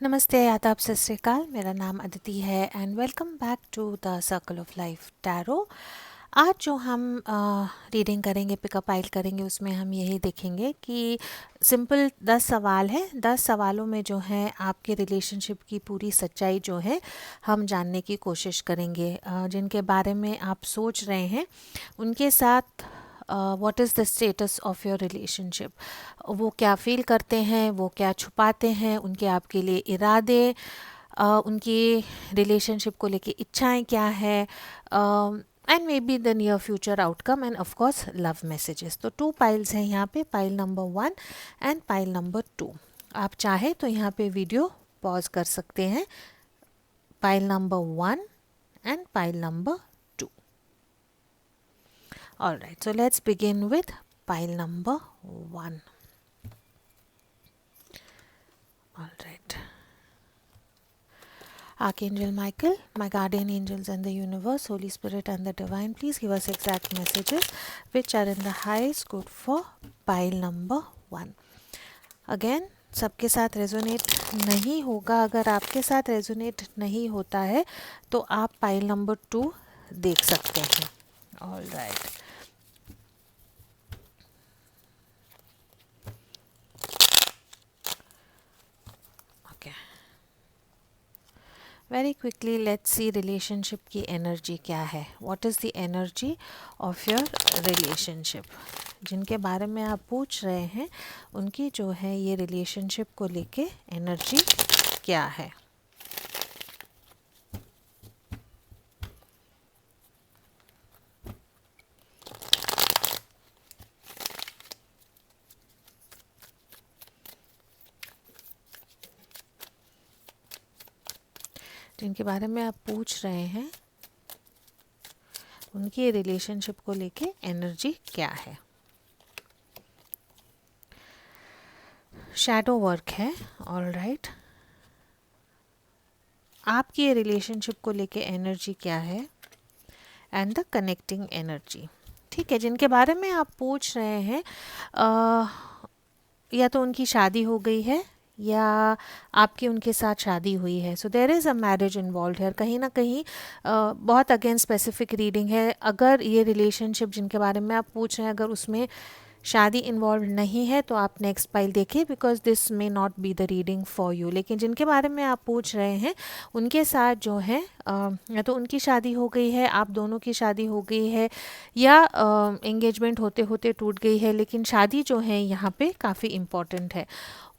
नमस्ते, आदाब, सत श्री अकाल। मेरा नाम अदिति है and welcome back to the circle of life tarot. आज जो हम रीडिंग करेंगे, पिकअप आइल करेंगे, उसमें हम यही देखेंगे कि सिंपल 10 सवाल हैं। 10 सवालों में जो है आपके रिलेशनशिप की पूरी सच्चाई जो है हम जानने की कोशिश करेंगे। जिनके बारे में आप सोच रहे हैं उनके साथ what is the status of your relationship. वो क्या फील करते हैं, वो क्या छुपाते हैं, उनके आपके लिए इरादे, उनकी रिलेशनशिप को लेके इच्छाएं क्या है, and may be the near future outcome end of course love messages. तो 2 पाइल्स हैं यहाँ पे, pile number 1 and pile number 2। आप चाहे तो यहाँ पे वीडियो पॉज कर सकते हैं। Pile number 1 and pile number 2। All right, so let's begin with pile number 1. All right. Archangel Michael, my guardian angels and the universe, Holy Spirit and the divine, please give us exact messages which are in the highest good for pile number 1. Again, सबके साथ resonate नहीं होगा। अगर आपके साथ resonate नहीं होता है तो आप पाइल नंबर 2 देख सकते हैं। All right, okay, very quickly let's see relationship की एनर्जी क्या है। What is the energy of your relationship. जिनके बारे में आप पूछ रहे हैं उनकी जो है ये रिलेशनशिप को लेके एनर्जी क्या है। जिनके बारे में आप पूछ रहे हैं उनकी रिलेशनशिप को लेके एनर्जी क्या है। शैडो वर्क है। ऑल राइट, आपकी रिलेशनशिप को लेके एनर्जी क्या है एंड द कनेक्टिंग एनर्जी। ठीक है, जिनके बारे में आप पूछ रहे हैं या तो उनकी शादी हो गई है या आपकी उनके साथ शादी हुई है। So there is a marriage involve है। कहीं ना कहीं बहुत अगेन स्पेसिफिक रीडिंग है। अगर ये रिलेशनशिप जिनके बारे में आप पूछ रहे हैं अगर उसमें शादी इन्वॉल्व नहीं है तो आप नेक्स्ट पाइल देखिए, because this may not be the reading for you. लेकिन जिनके बारे में आप पूछ रहे हैं उनके साथ जो है या तो उनकी शादी हो गई है, आप दोनों की शादी हो गई है, या एंगेजमेंट होते होते टूट गई है, लेकिन शादी जो है यहाँ पे काफ़ी इम्पॉर्टेंट है।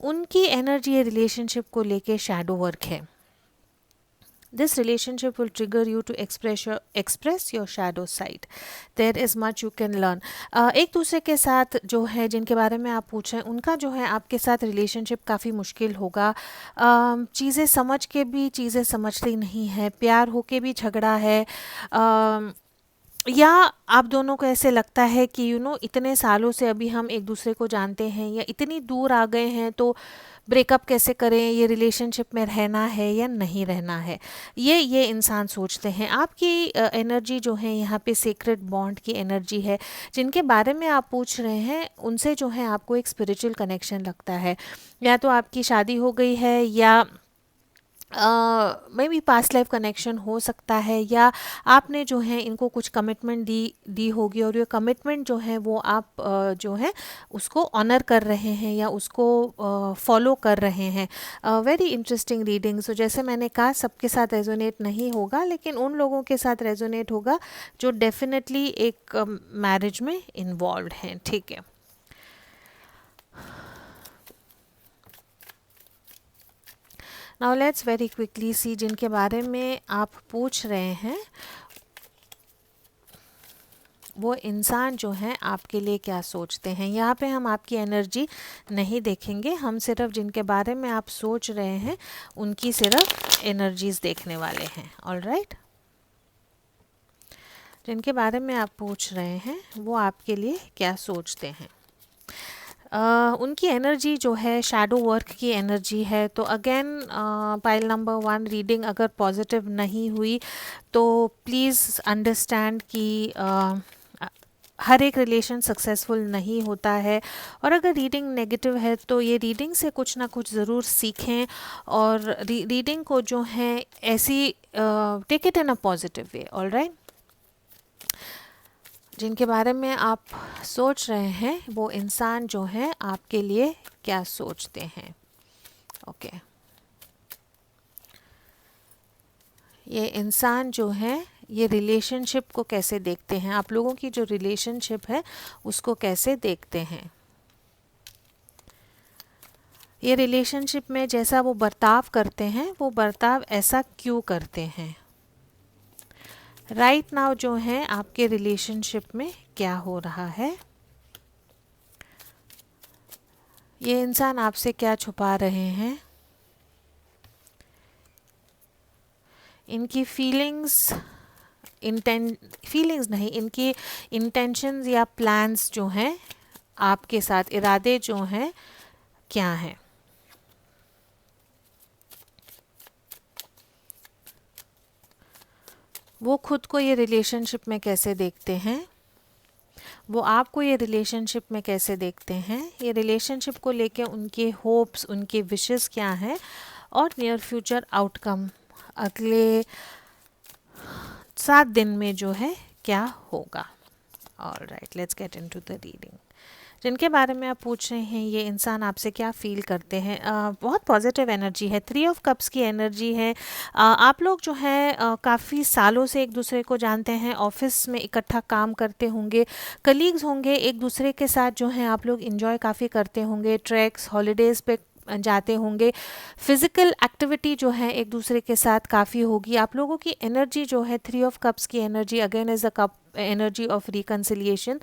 उनकी एनर्जी रिलेशनशिप को लेके शैडो वर्क है। This relationship will trigger you to express your shadow side. There is much you can learn. एक दूसरे के साथ जो है जिनके बारे में आप पूछें उनका जो है आपके साथ रिलेशनशिप काफ़ी मुश्किल होगा। चीज़ें समझ के भी चीज़ें समझती नहीं है, प्यार होके भी झगड़ा है, या आप दोनों को ऐसे लगता है कि इतने सालों से अभी हम एक दूसरे को जानते हैं या इतनी दूर आ गए हैं तो ब्रेकअप कैसे करें, ये रिलेशनशिप में रहना है या नहीं रहना है, ये इंसान सोचते हैं। आपकी एनर्जी जो है यहाँ पे सीक्रेट बॉन्ड की एनर्जी है। जिनके बारे में आप पूछ रहे हैं उनसे जो है आपको एक स्पिरिचुअल कनेक्शन लगता है। या तो आपकी शादी हो गई है या may be past life connection हो सकता है, या आपने जो है इनको कुछ कमिटमेंट दी होगी और ये कमिटमेंट जो है वो आप जो है उसको ऑनर कर रहे हैं या उसको फॉलो कर रहे हैं। Very interesting reading. सो जैसे मैंने कहा सबके साथ रेजोनेट नहीं होगा, लेकिन उन लोगों के साथ रेजोनेट होगा जो डेफिनेटली एक मैरिज में इन्वॉल्व हैं। ठीक है, now let's very quickly see जिनके बारे में आप पूछ रहे हैं वो इंसान जो है आपके लिए क्या सोचते हैं। यहाँ पे हम आपकी एनर्जी नहीं देखेंगे, हम सिर्फ जिनके बारे में आप सोच रहे हैं उनकी सिर्फ एनर्जीज देखने वाले हैं। ऑल राइट, जिनके बारे में आप पूछ रहे हैं वो आपके लिए क्या सोचते हैं। उनकी एनर्जी जो है शैडो वर्क की एनर्जी है। तो अगेन पाइल नंबर 1 रीडिंग अगर पॉजिटिव नहीं हुई तो प्लीज़ अंडरस्टैंड कि हर एक रिलेशन सक्सेसफुल नहीं होता है, और अगर रीडिंग नेगेटिव है तो ये रीडिंग से कुछ ना कुछ ज़रूर सीखें, और रीडिंग को जो है ऐसी take it in a positive way. All right, जिनके बारे में आप सोच रहे हैं वो इंसान जो है आपके लिए क्या सोचते हैं। ओके, ये इंसान जो है ये रिलेशनशिप को कैसे देखते हैं, आप लोगों की जो रिलेशनशिप है उसको कैसे देखते हैं। ये रिलेशनशिप में जैसा वो बर्ताव करते हैं वो बर्ताव ऐसा क्यों करते हैं। राइट नाउ जो है आपके रिलेशनशिप में क्या हो रहा है, ये इंसान आपसे क्या छुपा रहे हैं, इनकी फीलिंग्स नहीं, इनकी इंटेंशंस या प्लान्स जो हैं आपके साथ, इरादे जो हैं क्या हैं। वो खुद को ये रिलेशनशिप में कैसे देखते हैं, वो आपको ये रिलेशनशिप में कैसे देखते हैं, ये रिलेशनशिप को लेके उनके होप्स, उनके विशेस क्या हैं, और नियर फ्यूचर आउटकम अगले 7 दिन में जो है क्या होगा। All right, let's get into the reading. जिनके बारे में आप पूछ रहे हैं ये इंसान आपसे क्या फील करते हैं, बहुत पॉजिटिव एनर्जी है, 3 ऑफ कप्स की एनर्जी है। आप लोग जो है काफ़ी सालों से एक दूसरे को जानते हैं, ऑफिस में इकट्ठा काम करते होंगे, कलीग्स होंगे, एक दूसरे के साथ जो है आप लोग इंजॉय काफ़ी करते होंगे, ट्रैक्स हॉलीडेज़ पे जाते होंगे, फिजिकल एक्टिविटी जो है एक दूसरे के साथ काफ़ी होगी। आप लोगों की एनर्जी जो है 3 ऑफ कप्स की energy again is a cup energy of reconciliation.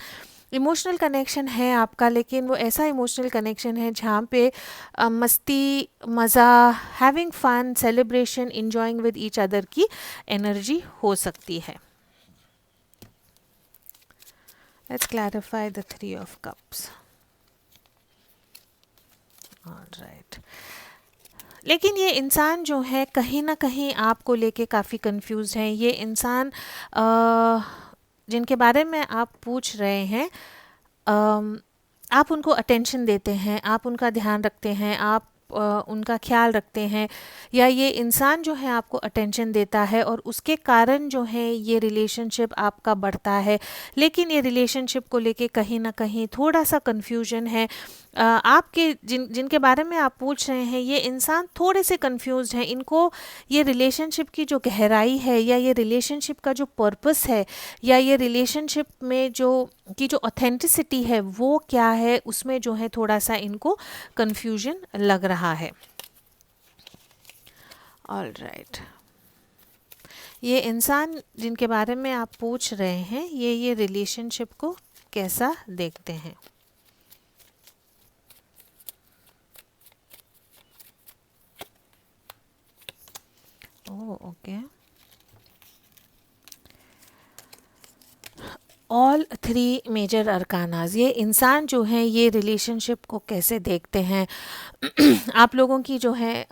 Emotional connection है आपका, लेकिन वो ऐसा इमोशनल कनेक्शन है जहाँ पे मस्ती, मज़ा, having fun, celebration, enjoying with each other की एनर्जी हो सकती है। Let's clarify the 3 of cups. Alright, लेकिन ये इंसान जो है कहीं ना कहीं आपको लेके काफ़ी कंफ्यूज है। ये इंसान जिनके बारे में आप पूछ रहे हैं, आप उनको अटेंशन देते हैं, आप उनका ध्यान रखते हैं, आप उनका ख्याल रखते हैं, या ये इंसान जो है आपको अटेंशन देता है और उसके कारण जो है ये रिलेशनशिप आपका बढ़ता है। लेकिन ये रिलेशनशिप को लेके कहीं ना कहीं थोड़ा सा कन्फ्यूजन है। आपके जिनके बारे में आप पूछ रहे हैं ये इंसान थोड़े से कंफ्यूज्ड हैं। इनको ये रिलेशनशिप की जो गहराई है, या ये रिलेशनशिप का जो पर्पस है, या ये रिलेशनशिप में जो ऑथेंटिसिटी है वो क्या है, उसमें जो है थोड़ा सा इनको कंफ्यूजन लग रहा है। ऑल राइट, ये इंसान जिनके बारे में आप पूछ रहे हैं ये रिलेशनशिप को कैसा देखते हैं। ओके, ऑल 3 मेजर अरकानाज, ये इंसान जो है ये रिलेशनशिप को कैसे देखते हैं। आप लोगों की जो है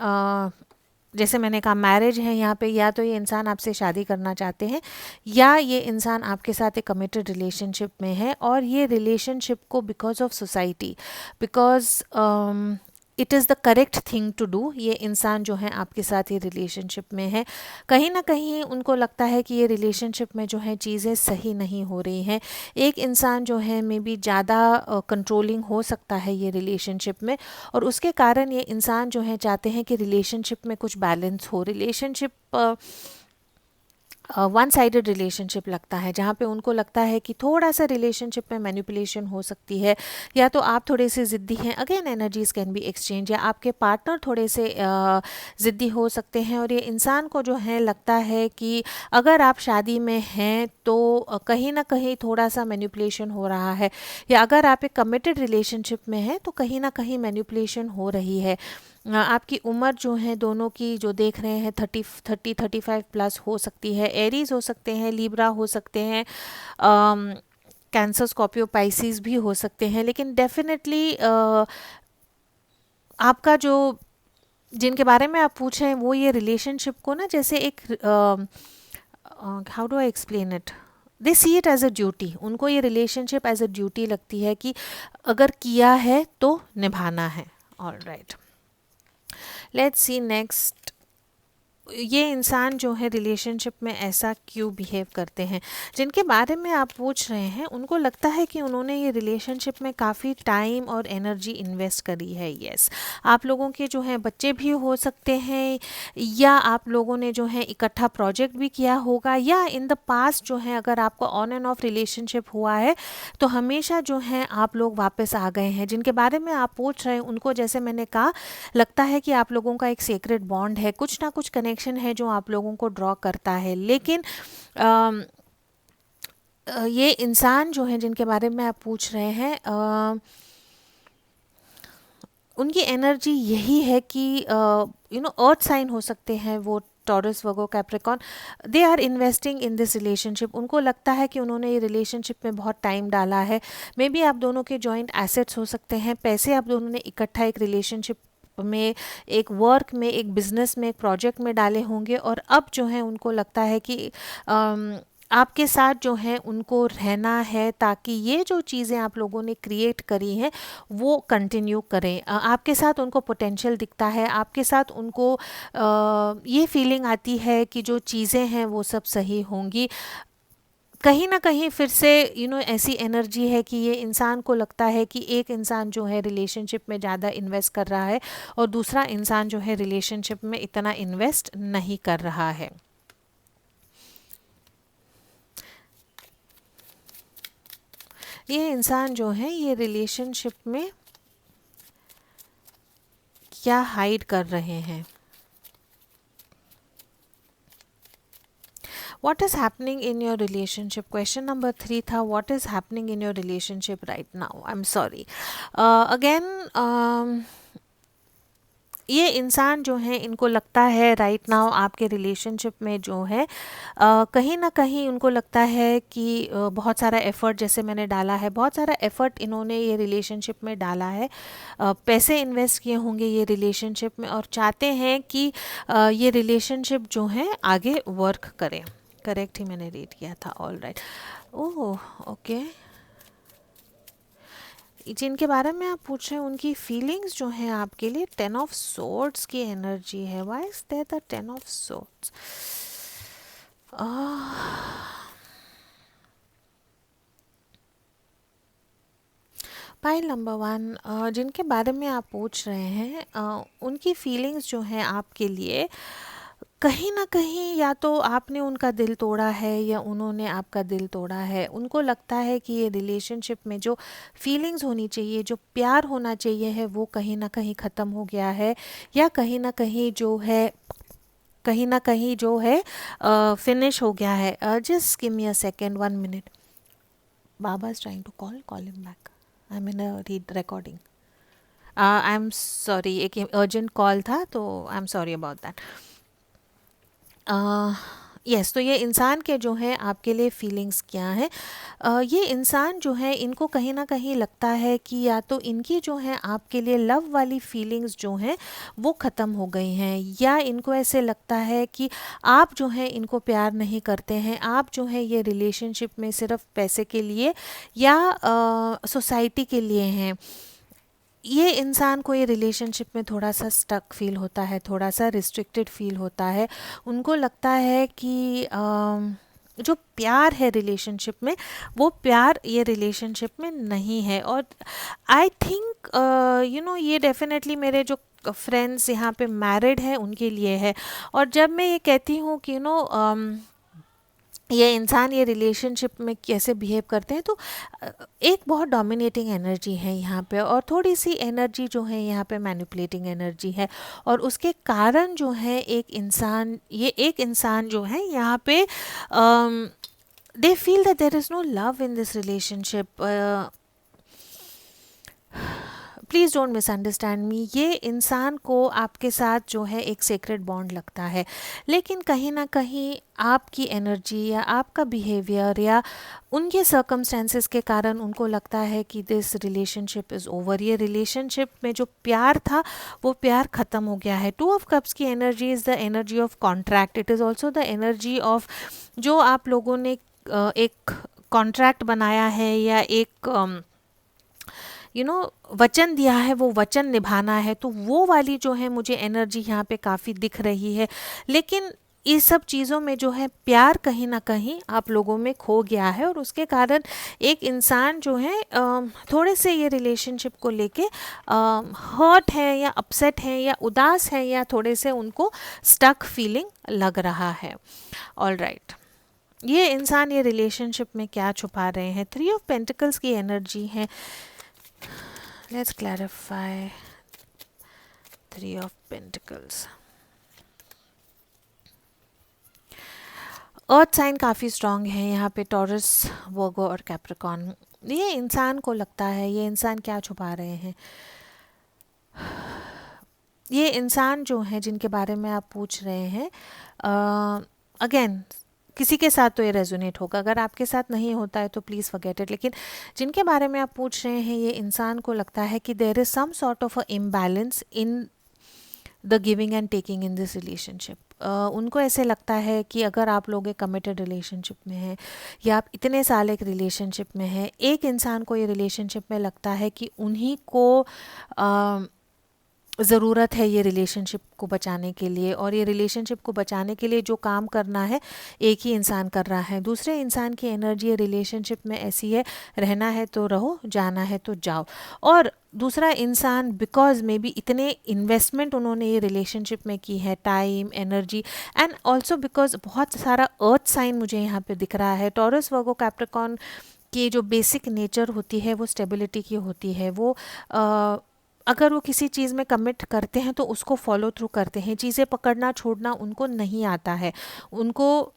जैसे मैंने कहा मैरिज है यहाँ पे, या तो ये इंसान आपसे शादी करना चाहते हैं, या ये इंसान आपके साथ एक कमिटेड रिलेशनशिप में है, और ये रिलेशनशिप को because of society, because it is the correct thing to do, ये इंसान जो है आपके साथ ये रिलेशनशिप में है। कहीं ना कहीं उनको लगता है कि ये रिलेशनशिप में जो है चीज़ें सही नहीं हो रही हैं। एक इंसान जो है मे बी ज़्यादा कंट्रोलिंग हो सकता है ये रिलेशनशिप में, और उसके कारण ये इंसान जो है चाहते हैं कि रिलेशनशिप में कुछ बैलेंस हो। रिलेशनशिप वन साइडेड रिलेशनशिप लगता है, जहाँ पे उनको लगता है कि थोड़ा सा रिलेशनशिप में मैनिपुलेशन हो सकती है, या तो आप थोड़े से ज़िद्दी हैं, again energies can be exchange, या आपके पार्टनर थोड़े से ज़िद्दी हो सकते हैं, और ये इंसान को जो है लगता है कि अगर आप शादी में हैं तो कहीं ना कहीं थोड़ा सा मैनिपुलेशन हो रहा है, या अगर आप एक कमिटेड रिलेशनशिप में हैं तो कहीं ना कहीं मैनिपुलेशन हो रही है। आपकी उम्र जो है दोनों की जो देख रहे हैं 35 प्लस हो सकती है, एरीज हो सकते हैं, लिब्रा हो सकते हैं, कैंसर, स्कॉर्पियो, पाइसिस भी हो सकते हैं। लेकिन डेफिनेटली आपका जो जिनके बारे में आप पूछ रहे हैं वो ये रिलेशनशिप को ना जैसे एक how do I explain it, they see it as a duty, उनको ये रिलेशनशिप एज अ ड्यूटी लगती है कि अगर किया है तो निभाना है. All right, let's see next. ये इंसान जो है रिलेशनशिप में ऐसा क्यों बिहेव करते हैं, जिनके बारे में आप पूछ रहे हैं उनको लगता है कि उन्होंने ये रिलेशनशिप में काफ़ी टाइम और एनर्जी इन्वेस्ट करी है. यस, आप लोगों के जो हैं बच्चे भी हो सकते हैं, या आप लोगों ने जो है इकट्ठा प्रोजेक्ट भी किया होगा, या इन द पास्ट जो है अगर आपको ऑन एंड ऑफ रिलेशनशिप हुआ है तो हमेशा जो है आप लोग वापस आ गए हैं. जिनके बारे में आप पूछ रहे हैं उनको, जैसे मैंने कहा, लगता है कि आप लोगों का एक सीक्रेट बॉन्ड है, कुछ ना कुछ कनेक्शन है जो आप लोगों को ड्रॉ करता है. लेकिन ये इंसान जो है जिनके बारे में आप पूछ रहे हैं, उनकी एनर्जी यही है कि अर्थ साइन हो सकते हैं वो, Taurus, Virgo, Capricorn. They are investing in this relationship. उनको लगता है कि उन्होंने ये रिलेशनशिप में बहुत टाइम डाला है. मे बी आप दोनों के जॉइंट एसेट्स हो सकते हैं, पैसे आप दोनों ने इकट्ठा एक रिलेशनशिप में, एक वर्क में, एक बिजनेस में, एक प्रोजेक्ट में डाले होंगे, और अब जो है उनको लगता है कि आपके साथ जो है उनको रहना है, ताकि ये जो चीज़ें आप लोगों ने क्रिएट करी हैं वो कंटिन्यू करें. आपके साथ उनको पोटेंशियल दिखता है, आपके साथ उनको ये फीलिंग आती है कि जो चीज़ें हैं वो सब सही होंगी. कहीं ना कहीं फिर से ऐसी एनर्जी है कि ये इंसान को लगता है कि एक इंसान जो है रिलेशनशिप में ज़्यादा इन्वेस्ट कर रहा है और दूसरा इंसान जो है रिलेशनशिप में इतना इन्वेस्ट नहीं कर रहा है. ये इंसान जो है ये रिलेशनशिप में क्या हाइड कर रहे हैं. What is happening in your relationship? Question number 3 था, what is happening in your relationship right now? I'm sorry. Again, ये इंसान जो है इनको लगता है राइट नाउ आपके रिलेशनशिप में जो है कहीं ना कहीं उनको लगता है कि बहुत सारा एफ़र्ट जैसे मैंने डाला है, बहुत सारा एफ़र्ट इन्होंने ये रिलेशनशिप में डाला है, पैसे इन्वेस्ट किए होंगे ये रिलेशनशिप में, और चाहते हैं कि ये रिलेशनशिप जो है आगे वर्क करे. करेक्ट ही मैंने रीड किया था. All right. Oh okay. जिनके बारे में आप पूछ रहे हैं उनकी फीलिंग्स जो हैं आपके लिए, 10 ऑफ सोर्ड्स की एनर्जी है. Why is there the 10 of swords? Pile number 1, जिनके बारे में आप पूछ रहे हैं उनकी फीलिंग्स जो हैं आपके लिए, कहीं ना कहीं या तो आपने उनका दिल तोड़ा है या उन्होंने आपका दिल तोड़ा है. उनको लगता है कि ये रिलेशनशिप में जो फीलिंग्स होनी चाहिए, जो प्यार होना चाहिए है, वो कहीं ना कहीं ख़त्म हो गया है, या कहीं ना कहीं जो है फिनिश हो गया है. Just give me a second, 1 minute. Baba is trying to call him back. I am in a recording. I am sorry, एक अर्जेंट कॉल था, तो I am sorry about that. Yes, तो ये इंसान के जो है आपके लिए फीलिंग्स क्या हैं. ये इंसान जो है इनको कहीं ना कहीं लगता है कि या तो इनकी जो है आपके लिए लव वाली फीलिंग्स जो हैं वो ख़त्म हो गई हैं, या इनको ऐसे लगता है कि आप जो है इनको प्यार नहीं करते हैं. आप जो है ये रिलेशनशिप में सिर्फ पैसे के लिए या सोसाइटी के लिए हैं. ये इंसान को ये रिलेशनशिप में थोड़ा सा स्टक फील होता है, थोड़ा सा रिस्ट्रिक्टेड फील होता है. उनको लगता है कि जो प्यार है रिलेशनशिप में, वो प्यार ये रिलेशनशिप में नहीं है. और आई थिंक ये डेफिनेटली मेरे जो फ्रेंड्स यहाँ पे मैरिड हैं उनके लिए है. और जब मैं ये कहती हूँ कि ये इंसान ये रिलेशनशिप में कैसे बिहेव करते हैं, तो एक बहुत डोमिनेटिंग एनर्जी है यहाँ पे, और थोड़ी सी एनर्जी जो है यहाँ पे मैनिपुलेटिंग एनर्जी है. और उसके कारण जो है एक इंसान जो है यहाँ पे they feel that there is no love in this relationship. Please don't misunderstand me. ये इंसान को आपके साथ जो है एक सीक्रेट बॉन्ड लगता है, लेकिन कहीं ना कहीं आपकी एनर्जी या आपका बिहेवियर या उनके सर्कमस्टेंसेस के कारण उनको लगता है कि दिस रिलेशनशिप इज़ ओवर. ये रिलेशनशिप में जो प्यार था वो प्यार ख़त्म हो गया है. 2 ऑफ कप्स की energy is the energy of contract. It is also the energy of जो आप लोगों ने एक कॉन्ट्रैक्ट बनाया है या एक वचन दिया है, वो वचन निभाना है, तो वो वाली जो है मुझे एनर्जी यहाँ पे काफ़ी दिख रही है। लेकिन इस सब चीज़ों में जो है प्यार कहीं ना कहीं आप लोगों में खो गया है, और उसके कारण एक इंसान जो है थोड़े से ये रिलेशनशिप को लेके हर्ट है या अपसेट है या उदास है या थोड़े से उनको स्टक फीलिंग लग रहा है। ऑल राइट, ये इंसान ये रिलेशनशिप में क्या छुपा रहे हैं? 3 ऑफ पेंटिकल्स की एनर्जी है। Let's clarify 3 of pentacles. Earth sign काफ़ी स्ट्रांग है यहाँ पे, टॉरस, वर्गो और कैप्रिकॉर्न। ये इंसान को लगता है, ये इंसान क्या छुपा रहे हैं? ये इंसान जो है जिनके बारे में आप पूछ रहे हैं, अगेन किसी के साथ तो ये रेजोनेट होगा, अगर आपके साथ नहीं होता है तो प्लीज़ फॉरगेट इट। लेकिन जिनके बारे में आप पूछ रहे हैं, ये इंसान को लगता है कि there is some sort of a imbalance in the giving and taking in this relationship. उनको ऐसे लगता है कि अगर आप लोग एक कमिटेड रिलेशनशिप में हैं या आप इतने साल एक रिलेशनशिप में हैं, एक इंसान को ये रिलेशनशिप में लगता है कि उन्हीं को ज़रूरत है ये रिलेशनशिप को बचाने के लिए, और ये रिलेशनशिप को बचाने के लिए जो काम करना है एक ही इंसान कर रहा है। दूसरे इंसान की एनर्जी ये रिलेशनशिप में ऐसी है, रहना है तो रहो, जाना है तो जाओ। और दूसरा इंसान बिकॉज मे बी इतने इन्वेस्टमेंट उन्होंने ये रिलेशनशिप में की है, time, energy, and also because बहुत सारा अर्थ साइन मुझे यहाँ पे दिख रहा है। टॉरस, वर्गो, कैप्रिकॉर्न की जो बेसिक नेचर होती है वो स्टेबिलिटी की होती है। वो अगर वो किसी चीज़ में कमिट करते हैं तो उसको फॉलो थ्रू करते हैं। चीज़ें पकड़ना छोड़ना उनको नहीं आता है। उनको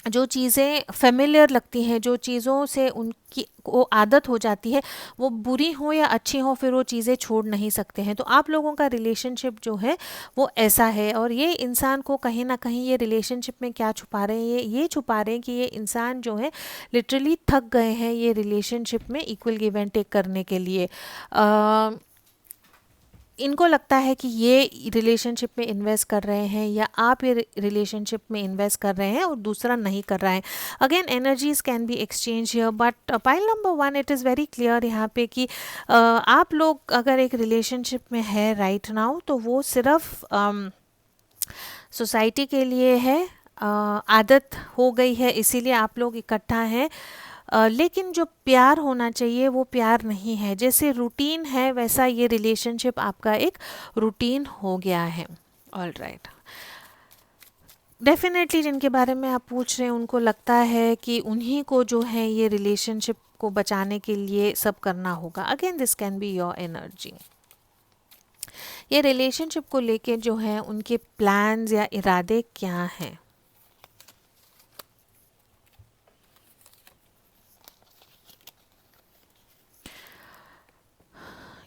जो चीज़ें फेमिलियर लगती हैं, जो चीज़ों से उनकी वो आदत हो जाती है, वो बुरी हो या अच्छी हो, फिर वो चीज़ें छोड़ नहीं सकते हैं। तो आप लोगों का रिलेशनशिप जो है वो ऐसा है, और ये इंसान को कहीं ना कहीं ये रिलेशनशिप में क्या छुपा रहे हैं, ये छुपा रहे हैं कि ये इंसान जो है लिटरली थक गए हैं ये रिलेशनशिप में इक्वल गिव एंड टेक करने के लिए। इनको लगता है कि ये रिलेशनशिप में इन्वेस्ट कर रहे हैं या आप ये रिलेशनशिप में इन्वेस्ट कर रहे हैं और दूसरा नहीं कर रहा है। Again energies can be exchange here, but pile number 1 it is very clear यहाँ पे कि आप लोग अगर एक रिलेशनशिप में है राइट नाउ, तो वो सिर्फ सोसाइटी के लिए है, आदत हो गई है इसीलिए आप लोग इकट्ठा हैं। लेकिन जो प्यार होना चाहिए वो प्यार नहीं है। जैसे रूटीन है वैसा ये रिलेशनशिप आपका एक रूटीन हो गया है। ऑल राइट, डेफिनेटली जिनके बारे में आप पूछ रहे हैं उनको लगता है कि उन्हीं को जो है ये रिलेशनशिप को बचाने के लिए सब करना होगा। Again this can be your energy. ये रिलेशनशिप को लेके जो है उनके प्लान्स या इरादे क्या हैं?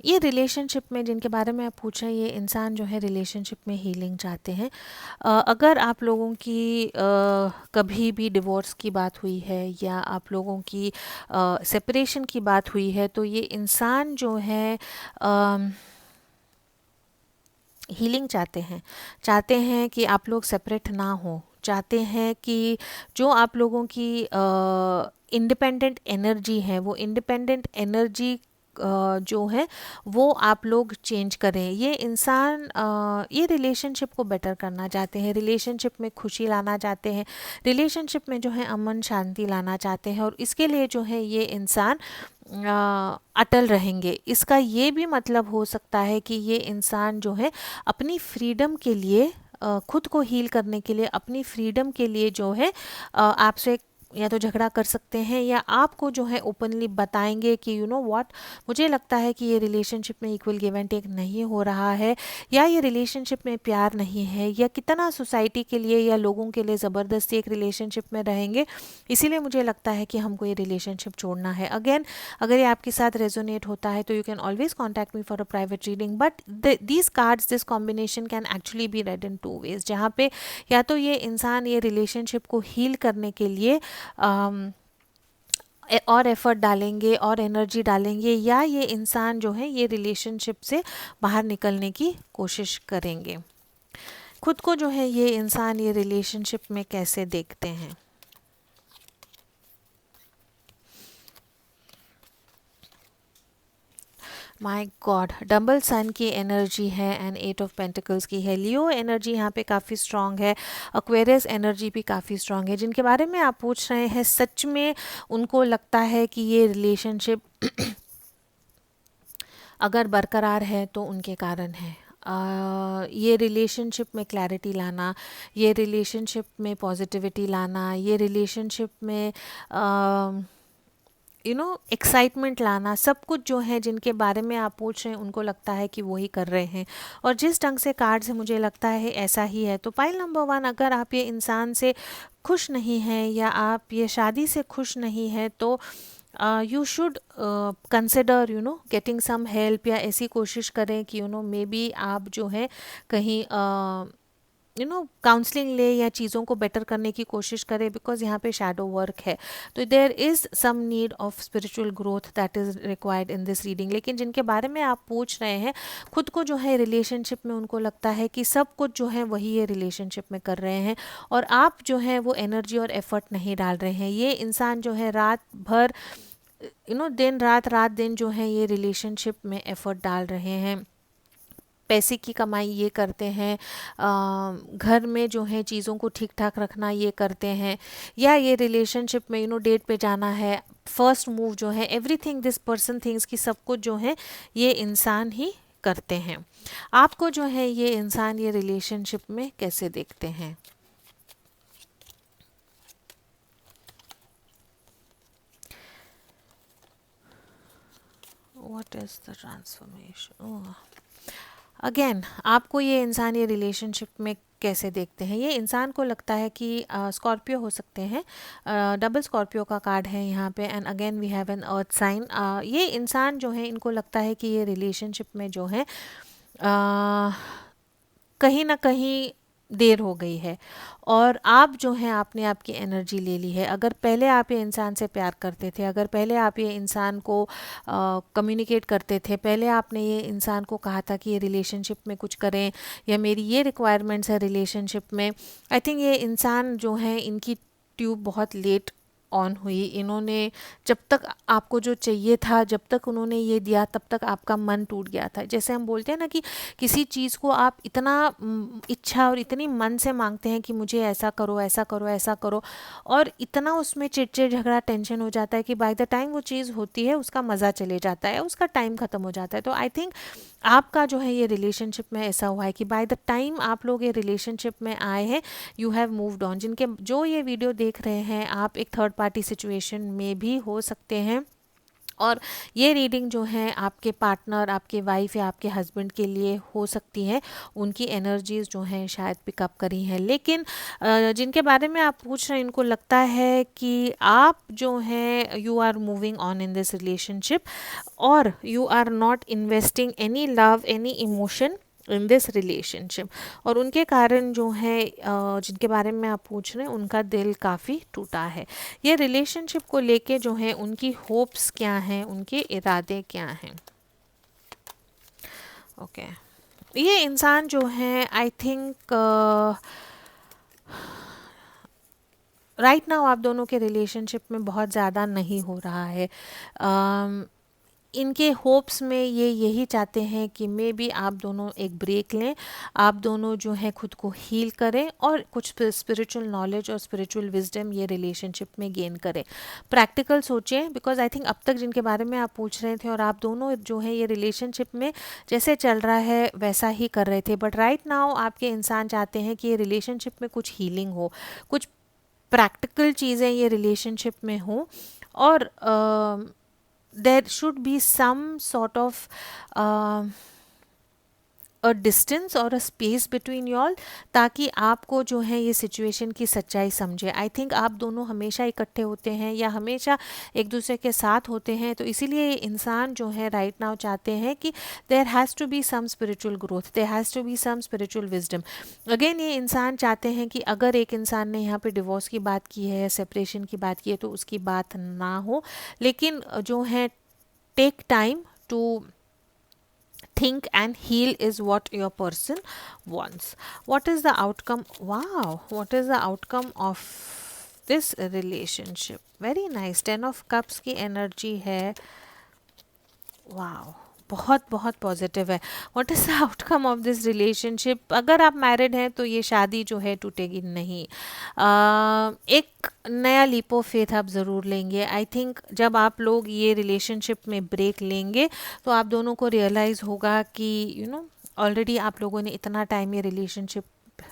ये रिलेशनशिप में जिनके बारे में आप पूछ रहे हैं, ये इंसान जो है रिलेशनशिप में हीलिंग चाहते हैं। अगर आप लोगों की कभी भी डिवोर्स की बात हुई है या आप लोगों की सेपरेशन की बात हुई है, तो ये इंसान जो है हीलिंग चाहते हैं कि आप लोग सेपरेट ना हो, चाहते हैं कि जो आप लोगों की इंडिपेंडेंट एनर्जी है, वो इंडिपेंडेंट एनर्जी जो है वो आप लोग चेंज करें। ये इंसान ये रिलेशनशिप को बेटर करना चाहते हैं, रिलेशनशिप में खुशी लाना चाहते हैं, रिलेशनशिप में जो है अमन शांति लाना चाहते हैं, और इसके लिए जो है ये इंसान अटल रहेंगे। इसका ये भी मतलब हो सकता है कि ये इंसान जो है अपनी फ्रीडम के लिए, खुद को हील करने के लिए, अपनी फ्रीडम के लिए जो है आपसे या तो झगड़ा कर सकते हैं या आपको जो है ओपनली बताएंगे कि यू नो व्हाट, मुझे लगता है कि ये रिलेशनशिप में इक्वल गिव एंड टेक नहीं हो रहा है, या ये रिलेशनशिप में प्यार नहीं है, या कितना सोसाइटी के लिए या लोगों के लिए ज़बरदस्ती एक रिलेशनशिप में रहेंगे, इसीलिए मुझे लगता है कि हमको ये रिलेशनशिप छोड़ना है। अगेन अगर ये आपके साथ रेजोनेट होता है तो you can always contact me for a private reading, but these cards, this combination can actually be read in 2 ways, जहाँ पे या तो ये इंसान ये रिलेशनशिप को हील करने के लिए और एफर्ट डालेंगे और एनर्जी डालेंगे, या ये इंसान जो है ये रिलेशनशिप से बाहर निकलने की कोशिश करेंगे। खुद को जो है ये इंसान ये रिलेशनशिप में कैसे देखते हैं? माय गॉड, डबल सन की एनर्जी है एंड 8 ऑफ पेंटिकल्स की है। लियो एनर्जी यहाँ पे काफ़ी स्ट्रांग है, एक्वेरियस एनर्जी भी काफ़ी स्ट्रांग है। जिनके बारे में आप पूछ रहे हैं सच में उनको लगता है कि ये रिलेशनशिप अगर बरकरार है तो उनके कारण है। ये रिलेशनशिप में क्लैरिटी लाना, ये रिलेशनशिप में पॉजिटिविटी लाना, ये रिलेशनशिप में एक्साइटमेंट लाना, सब कुछ जो है जिनके बारे में आप पूछ रहे हैं उनको लगता है कि वो ही कर रहे हैं। और जिस ढंग से कार्ड से मुझे लगता है ऐसा ही है। तो पाइल नंबर 1, अगर आप ये इंसान से खुश नहीं हैं या आप ये शादी से खुश नहीं हैं तो you should consider getting some help, या ऐसी कोशिश करें कि मे बी आप जो है कहीं काउंसलिंग ले या चीज़ों को बेटर करने की कोशिश करें, बिकॉज यहाँ पे शैडो वर्क है। तो there is some need of spiritual growth that is required in this reading. लेकिन जिनके बारे में आप पूछ रहे हैं खुद को जो है रिलेशनशिप में उनको लगता है कि सब कुछ जो है वही ये रिलेशनशिप में कर रहे हैं और आप जो है वो एनर्जी और एफर्ट नहीं डाल रहे हैं। ये इंसान जो है रात भर दिन रात रात दिन जो है ये रिलेशनशिप में एफर्ट डाल रहे हैं, पैसे की कमाई ये करते हैं, घर में जो है चीज़ों को ठीक ठाक रखना ये करते हैं, या ये रिलेशनशिप में डेट पे जाना है, फर्स्ट मूव जो है, एवरीथिंग दिस पर्सन थिंग्स की सब कुछ जो है ये इंसान ही करते हैं। आपको जो है ये इंसान ये रिलेशनशिप में कैसे देखते हैं? What is the transformation? Again आपको ये इंसान ये रिलेशनशिप में कैसे देखते हैं? ये इंसान को लगता है कि स्कॉर्पियो हो सकते हैं, डबल स्कॉर्पियो का कार्ड है यहाँ पे, and again we have an earth sign. ये इंसान जो है इनको लगता है कि ये रिलेशनशिप में जो है कहीं ना कहीं देर हो गई है और आप जो हैं आपने आपकी एनर्जी ले ली है। अगर पहले आप ये इंसान से प्यार करते थे, अगर पहले आप ये इंसान को कम्युनिकेट करते थे, पहले आपने ये इंसान को कहा था कि ये रिलेशनशिप में कुछ करें या मेरी ये रिक्वायरमेंट्स है रिलेशनशिप में, आई थिंक ये इंसान जो है इनकी ट्यूब बहुत लेट ऑन हुई। इन्होंने जब तक आपको जो चाहिए था, जब तक उन्होंने ये दिया तब तक आपका मन टूट गया था। जैसे हम बोलते हैं ना कि किसी चीज़ को आप इतना इच्छा और इतनी मन से मांगते हैं कि मुझे ऐसा करो ऐसा करो ऐसा करो, और इतना उसमें चिड़चिड़ झगड़ा टेंशन हो जाता है कि बाय द टाइम वो चीज़ होती है उसका मज़ा चले जाता है, उसका टाइम ख़त्म हो जाता है। तो आई थिंक आपका जो है ये रिलेशनशिप में ऐसा हुआ है कि बाय द टाइम आप लोग ये रिलेशनशिप में आए हैं यू हैव मूव्ड ऑन। जिनके जो ये वीडियो देख रहे हैं आप एक थर्ड पार्टी सिचुएशन में भी हो सकते हैं और ये रीडिंग जो है आपके पार्टनर, आपके वाइफ या आपके हस्बैंड के लिए हो सकती है। उनकी एनर्जीज जो हैं शायद पिकअप करी हैं। लेकिन जिनके बारे में आप पूछ रहे हैं इनको लगता है कि आप जो हैं you are moving on in this relationship और you are not investing any love any emotion in this relationship, और उनके कारण जो है जिनके बारे में आप पूछ रहे हैं उनका दिल काफ़ी टूटा है। ये रिलेशनशिप को लेके जो है उनकी होप्स क्या हैं, उनके इरादे क्या हैं? ओके ये इंसान जो है आई थिंक राइट नाउ आप दोनों के रिलेशनशिप में बहुत ज़्यादा नहीं हो रहा है। इनके होप्स में ये यही चाहते हैं कि मे बी आप दोनों एक ब्रेक लें, आप दोनों जो है खुद को हील करें और कुछ स्पिरिचुअल नॉलेज और स्पिरिचुअल विजडम ये रिलेशनशिप में गेन करें। प्रैक्टिकल सोचें, बिकॉज आई थिंक अब तक जिनके बारे में आप पूछ रहे थे और आप दोनों जो है ये रिलेशनशिप में जैसे चल रहा है वैसा ही कर रहे थे, बट राइट नाउ आपके इंसान चाहते हैं कि ये रिलेशनशिप में कुछ हीलिंग हो, कुछ प्रैक्टिकल चीज़ें ये रिलेशनशिप में हो, और there should be some sort of a distance और a space between you all, ताकि आपको जो है ये सिचुएशन की सच्चाई समझे। आई थिंक आप दोनों हमेशा इकट्ठे होते हैं या हमेशा एक दूसरे के साथ होते हैं, तो इसीलिए ये इंसान जो है राइट नाउ चाहते हैं कि there has to be some spiritual growth, there has to be some spiritual wisdom. Again ये इंसान चाहते हैं कि अगर एक इंसान ने यहाँ पे डिवोर्स की बात की है, सेपरेशन की बात की है, तो उसकी बात ना हो, लेकिन जो है take time to think and heal is what your person wants. What is the outcome? Wow, what is the outcome of this relationship? Very nice. 10 of cups की energy है. Wow, बहुत बहुत पॉजिटिव है। What is the outcome of this relationship? अगर आप married हैं तो ये शादी जो है टूटेगी नहीं। एक नया लीप ऑफ फेथ आप ज़रूर लेंगे। आई थिंक जब आप लोग ये रिलेशनशिप में ब्रेक लेंगे तो आप दोनों को रियलाइज़ होगा कि ऑलरेडी आप लोगों ने इतना टाइम ये रिलेशनशिप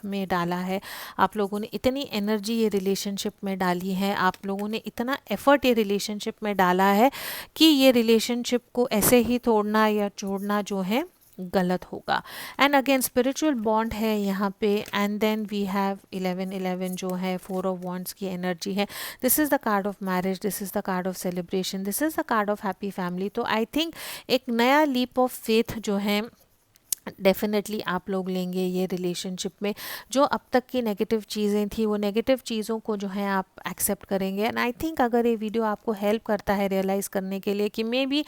में डाला है, आप लोगों ने इतनी एनर्जी ये रिलेशनशिप में डाली है, आप लोगों ने इतना एफर्ट ये रिलेशनशिप में डाला है कि ये रिलेशनशिप को ऐसे ही तोड़ना या छोड़ना जो है गलत होगा। एंड अगेन स्पिरिचुअल बॉन्ड है यहाँ पे। एंड देन वी हैव 11 जो है 4 ऑफ वॉन्ड्स की एनर्जी है। This is the card of marriage, this is the card of celebration, this is the card of happy family. तो आई थिंक एक नया लीप ऑफ फेथ जो है definitely आप लोग लेंगे ये रिलेशनशिप में। जो अब तक की नेगेटिव चीज़ें थी वो नेगेटिव चीज़ों को जो है आप एक्सेप्ट करेंगे। एंड आई थिंक अगर ये वीडियो आपको हेल्प करता है रियलाइज़ करने के लिए कि मे बी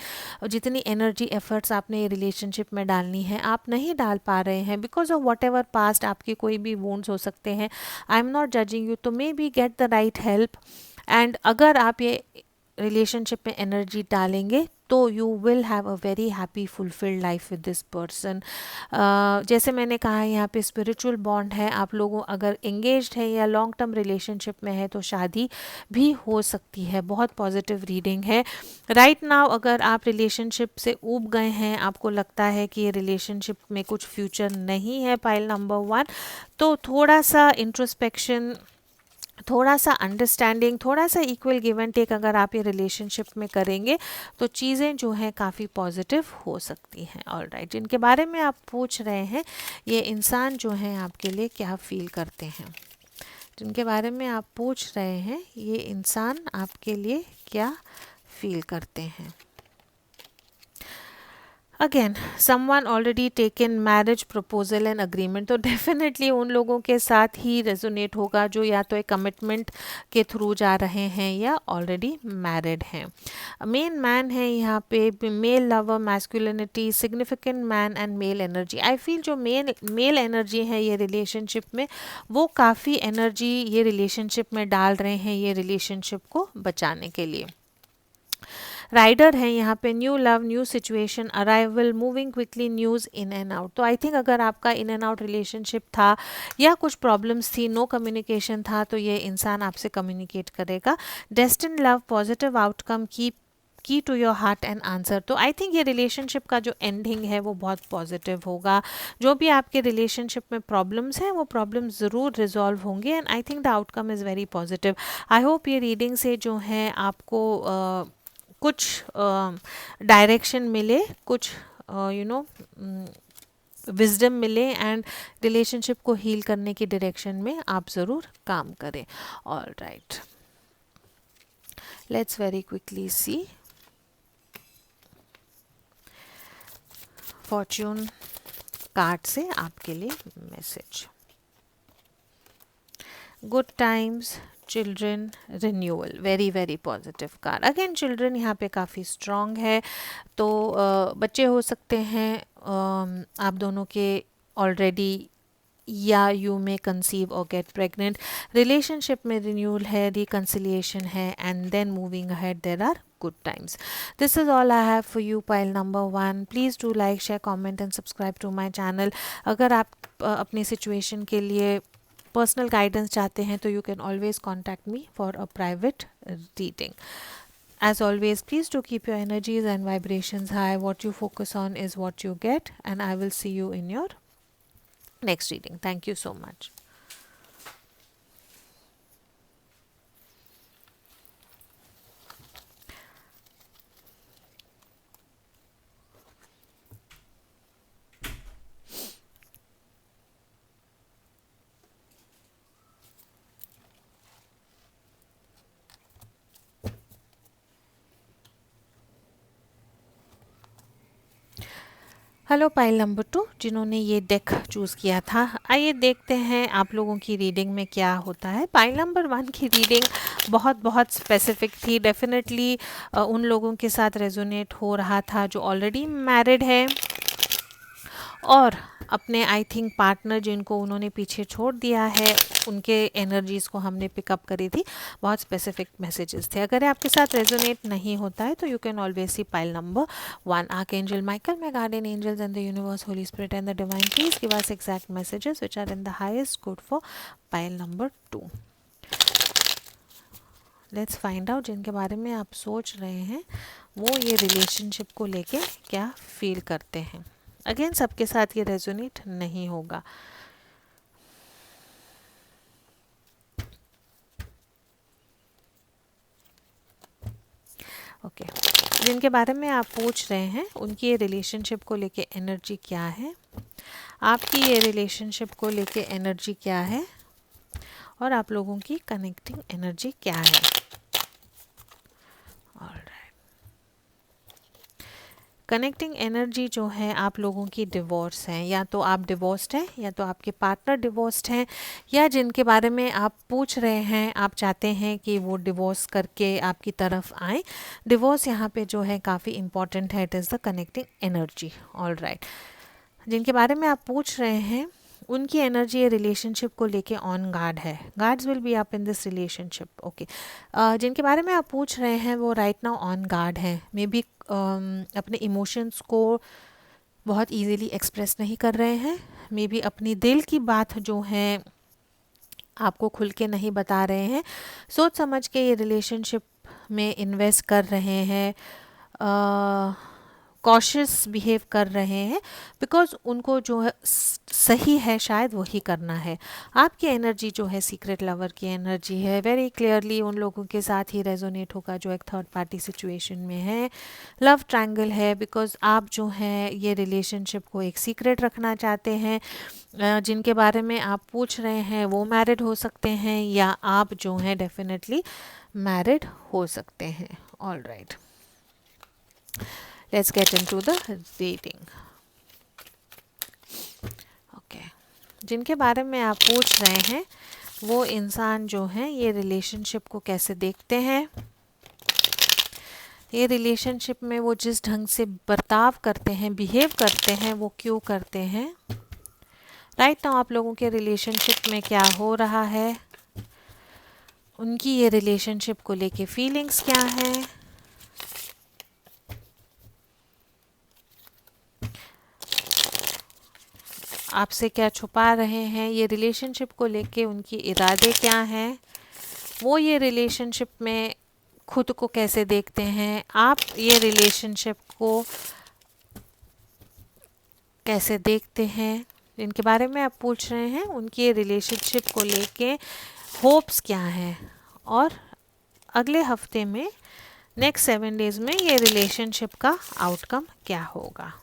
जितनी एनर्जी एफर्ट्स आपने ये रिलेशनशिप में डालनी है आप नहीं डाल पा रहे हैं because of whatever past, आपके कोई भी वोन्स हो सकते हैं। I am not judging you, तो maybe get the right help. And अगर आप ये रिलेशनशिप में एनर्जी डालेंगे तो you will have a very happy fulfilled life with this person. जैसे मैंने कहा यहाँ पे स्पिरिचुअल बॉन्ड है। आप लोगों अगर एंगेज्ड है या लॉन्ग टर्म रिलेशनशिप में है तो शादी भी हो सकती है। बहुत पॉजिटिव रीडिंग है राइट नाउ। अगर आप रिलेशनशिप से ऊब गए हैं, आपको लगता है कि ये रिलेशनशिप में कुछ फ्यूचर नहीं है, पाइल नंबर 1, तो थोड़ा सा इंट्रोस्पेक्शन, थोड़ा सा अंडरस्टैंडिंग, थोड़ा सा इक्वल गिव एंड टेक अगर आप ये रिलेशनशिप में करेंगे तो चीज़ें जो हैं काफ़ी पॉजिटिव हो सकती हैं। ऑलराइट, जिनके बारे में आप पूछ रहे हैं ये इंसान जो हैं आपके लिए क्या फील करते हैं, जिनके बारे में आप पूछ रहे हैं ये इंसान आपके लिए क्या फील करते हैं। Again someone already taken marriage proposal and agreement, तो डेफिनेटली उन लोगों के साथ ही रेजोनेट होगा जो या तो एक कमिटमेंट के थ्रू जा रहे हैं या ऑलरेडी मैरिड हैं। मेन मैन है यहाँ पे, male lover, masculinity, significant man and male energy. I feel जो मेल एनर्जी है ये रिलेशनशिप में वो काफ़ी एनर्जी ये रिलेशनशिप में डाल रहे हैं ये रिलेशनशिप को बचाने के लिए। राइडर है यहाँ पे, new love, new situation, arrival, moving quickly, news in and out. तो आई थिंक अगर आपका इन एंड आउट रिलेशनशिप था या कुछ प्रॉब्लम्स थी, नो कम्युनिकेशन था, तो ये इंसान आपसे कम्युनिकेट करेगा। Destined love, positive outcome, key to your heart and answer. तो आई थिंक ये रिलेशनशिप का जो एंडिंग है वो बहुत पॉजिटिव होगा। जो भी आपके रिलेशनशिप में प्रॉब्लम्स हैं वो प्रॉब्लम्स ज़रूर रिजॉल्व होंगे and I think the outcome is very positive. I hope ये रीडिंग से जो है आपको कुछ डायरेक्शन मिले, कुछ विजडम मिले एंड रिलेशनशिप को हील करने की डायरेक्शन में आप ज़रूर काम करें। All right, let's very quickly see Fortune card से आपके लिए message. Good times, children, renewal, very very positive card. Again children यहाँ पे काफ़ी स्ट्रॉन्ग है, तो बच्चे हो सकते हैं आप दोनों के ऑलरेडी, या यू मे कंसीव और गेट प्रेग्नेंट। रिलेशनशिप में रिन्यूअल है, रिकन्सिलिएशन है and then moving ahead there are good times. This is all I have for you, pile number 1. Please do like, share, comment and subscribe to my channel. अगर आप अपनी situation के लिए personal guidance चाहते हैं तो you can always contact me for a private reading. As always, please do keep your energies and vibrations high. What you focus on is what you get, and I will see you in your next reading. Thank you so much. Hello pile number 2 जिन्होंने ये deck choose किया था, आइए देखते हैं आप लोगों की रीडिंग में क्या होता है। पाइल नंबर 1 की रीडिंग बहुत स्पेसिफिक थी, डेफिनेटली उन लोगों के साथ रेजोनेट हो रहा था जो ऑलरेडी मैरिड है और अपने आई थिंक पार्टनर जिनको उन्होंने पीछे छोड़ दिया है उनके एनर्जीज़ को हमने पिकअप करी थी, बहुत स्पेसिफिक मैसेजेस थे। अगर आपके साथ रेजोनेट नहीं होता है तो you can always see pile number 1, archangel Michael, my guardian angels and the universe, holy spirit and the divine, please give us exact messages which are in the highest good for pile number 2। Let's find out जिनके बारे में आप सोच रहे हैं वो ये relationship को लेके क्या फील करते हैं। अगेन सबके साथ ये रेजोनेट नहीं होगा। ओके जिनके बारे में आप पूछ रहे हैं उनकी ये रिलेशनशिप को लेके एनर्जी क्या है, आपकी ये रिलेशनशिप को लेके एनर्जी क्या है, और आप लोगों की कनेक्टिंग एनर्जी क्या है। कनेक्टिंग एनर्जी जो है आप लोगों की डिवोर्स है, या तो आप डिवोर्स्ड हैं या तो आपके पार्टनर डिवोर्स्ड हैं, या जिनके बारे में आप पूछ रहे हैं आप चाहते हैं कि वो डिवोर्स करके आपकी तरफ आए। डिवोर्स यहाँ पे जो है काफ़ी इंपॉर्टेंट है, it is the connecting energy. All right, जिनके बारे में आप पूछ रहे हैं उनकी एनर्जी रिलेशनशिप को लेके ऑन गार्ड है, guards will be up in this relationship. Okay जिनके बारे में आप पूछ रहे हैं वो राइट नाउ ऑन गार्ड है, मे बी अपने इमोशंस को बहुत इजीली एक्सप्रेस नहीं कर रहे हैं, मे बी अपनी दिल की बात जो है आपको खुल के नहीं बता रहे हैं, सोच समझ के ये रिलेशनशिप में इन्वेस्ट कर रहे हैं, कॉशियस बिहेव कर रहे हैं बिकॉज उनको जो है सही है शायद वही करना है। आपकी एनर्जी जो है सीक्रेट लवर की एनर्जी है, वेरी क्लियरली उन लोगों के साथ ही रेजोनेट होगा जो एक थर्ड पार्टी सिचुएशन में है। लव ट्रायंगल है बिकॉज आप जो है ये रिलेशनशिप को एक सीक्रेट रखना चाहते हैं। जिनके बारे में आप पूछ रहे हैं वो मैरिड हो सकते हैं या आप जो हैं डेफिनेटली मैरिड हो सकते हैं। All right, let's get into the reading. Okay, जिनके बारे में आप पूछ रहे हैं वो इंसान जो है ये रिलेशनशिप को कैसे देखते हैं, ये रिलेशनशिप में वो जिस ढंग से बर्ताव करते हैं, बिहेव करते हैं, वो क्यों करते हैं। राइट नाउ आप लोगों के रिलेशनशिप में क्या हो रहा है, उनकी ये रिलेशनशिप को लेके फीलिंग्स क्या हैं, आपसे क्या छुपा रहे हैं, ये रिलेशनशिप को लेके उनकी इरादे क्या हैं, वो ये रिलेशनशिप में खुद को कैसे देखते हैं, आप ये रिलेशनशिप को कैसे देखते हैं। जिनके बारे में आप पूछ रहे हैं उनकी ये रिलेशनशिप को लेके होप्स क्या हैं, और अगले हफ्ते में नेक्स्ट 7 डेज में ये रिलेशनशिप का आउटकम क्या होगा।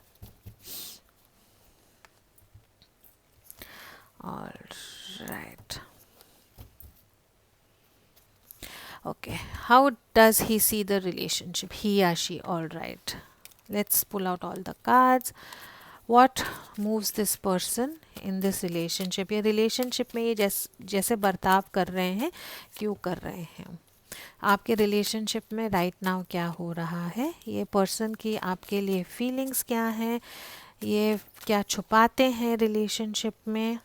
All right. Okay. How does he see the relationship? He or she. All right. Let's pull out all the cards. What moves this person in this relationship? ये relationship में ये जैसे बर्ताव कर रहे हैं क्यों कर रहे हैं। आपके रिलेशनशिप में राइट नाउ क्या हो रहा है, ये पर्सन की आपके लिए फीलिंग्स क्या हैं, ये क्या छुपाते हैं रिलेशनशिप में,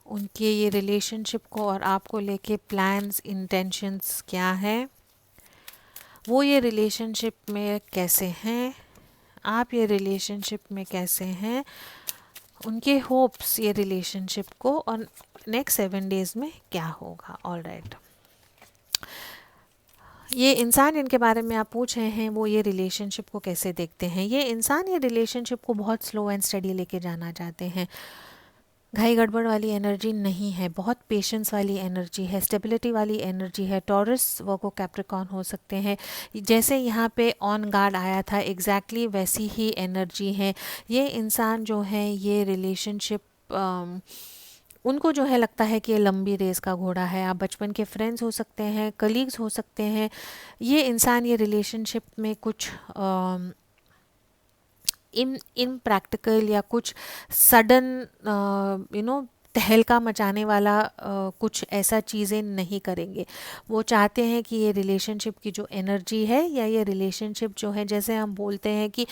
उनके ये रिलेशनशिप को और आपको लेके प्लान्स इंटेंशंस क्या है, वो ये रिलेशनशिप में कैसे हैं, आप ये रिलेशनशिप में कैसे हैं, उनके होप्स ये रिलेशनशिप को और नेक्स्ट 7 डेज में क्या होगा। ऑल राइट, ये इंसान इनके बारे में आप पूछ रहे हैं वो ये रिलेशनशिप को कैसे देखते हैं। ये इंसान ये रिलेशनशिप को बहुत स्लो एंड स्टडी लेके जाना चाहते हैं, घाई गड़बड़ वाली एनर्जी नहीं है, बहुत पेशेंस वाली एनर्जी है, स्टेबिलिटी वाली एनर्जी है। टॉरस वर्गो कैप्रिकॉर्न हो सकते हैं। जैसे यहाँ पे ऑन गार्ड आया था एग्जैक्टली वैसी ही एनर्जी है। ये इंसान जो है ये रिलेशनशिप उनको जो है लगता है कि ये लंबी रेस का घोड़ा है। आप बचपन के फ्रेंड्स हो सकते हैं, कलीग्स हो सकते हैं। ये इंसान ये रिलेशनशिप में कुछ इन प्रैक्टिकल या कुछ सडन तहलका मचाने वाला कुछ ऐसा चीज़ें नहीं करेंगे। वो चाहते हैं कि ये रिलेशनशिप की जो एनर्जी है या ये रिलेशनशिप जो है, जैसे हम बोलते हैं कि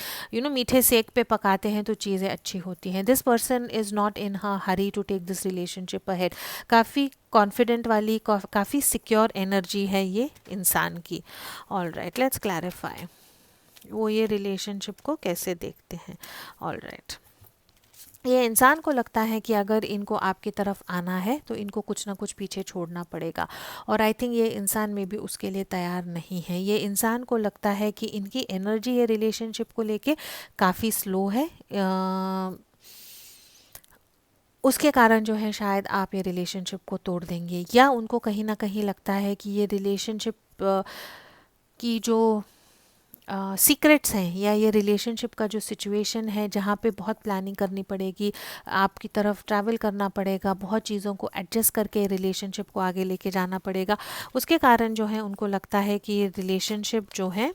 मीठे सेक पे पकाते हैं तो चीज़ें अच्छी होती हैं। This person is not in hurry to take this relationship ahead. काफ़ी कॉन्फिडेंट वाली, काफ़ी सिक्योर एनर्जी है ये इंसान की। ऑल राइट, लेट्स क्लैरिफाई वो ये रिलेशनशिप को कैसे देखते हैं। ऑल राइट, ये इंसान को लगता है कि अगर इनको आपकी तरफ आना है तो इनको कुछ ना कुछ पीछे छोड़ना पड़ेगा, और आई थिंक ये इंसान में भी उसके लिए तैयार नहीं है। ये इंसान को लगता है कि इनकी एनर्जी ये रिलेशनशिप को लेके काफ़ी स्लो है। उसके कारण जो है शायद आप ये रिलेशनशिप को तोड़ देंगे, या उनको कहीं ना कहीं लगता है कि ये रिलेशनशिप की जो सीक्रेट्स हैं, या ये रिलेशनशिप का जो सिचुएशन है जहाँ पे बहुत प्लानिंग करनी पड़ेगी, आपकी तरफ ट्रैवल करना पड़ेगा, बहुत चीज़ों को एडजस्ट करके रिलेशनशिप को आगे लेके जाना पड़ेगा, उसके कारण जो है उनको लगता है कि ये रिलेशनशिप जो है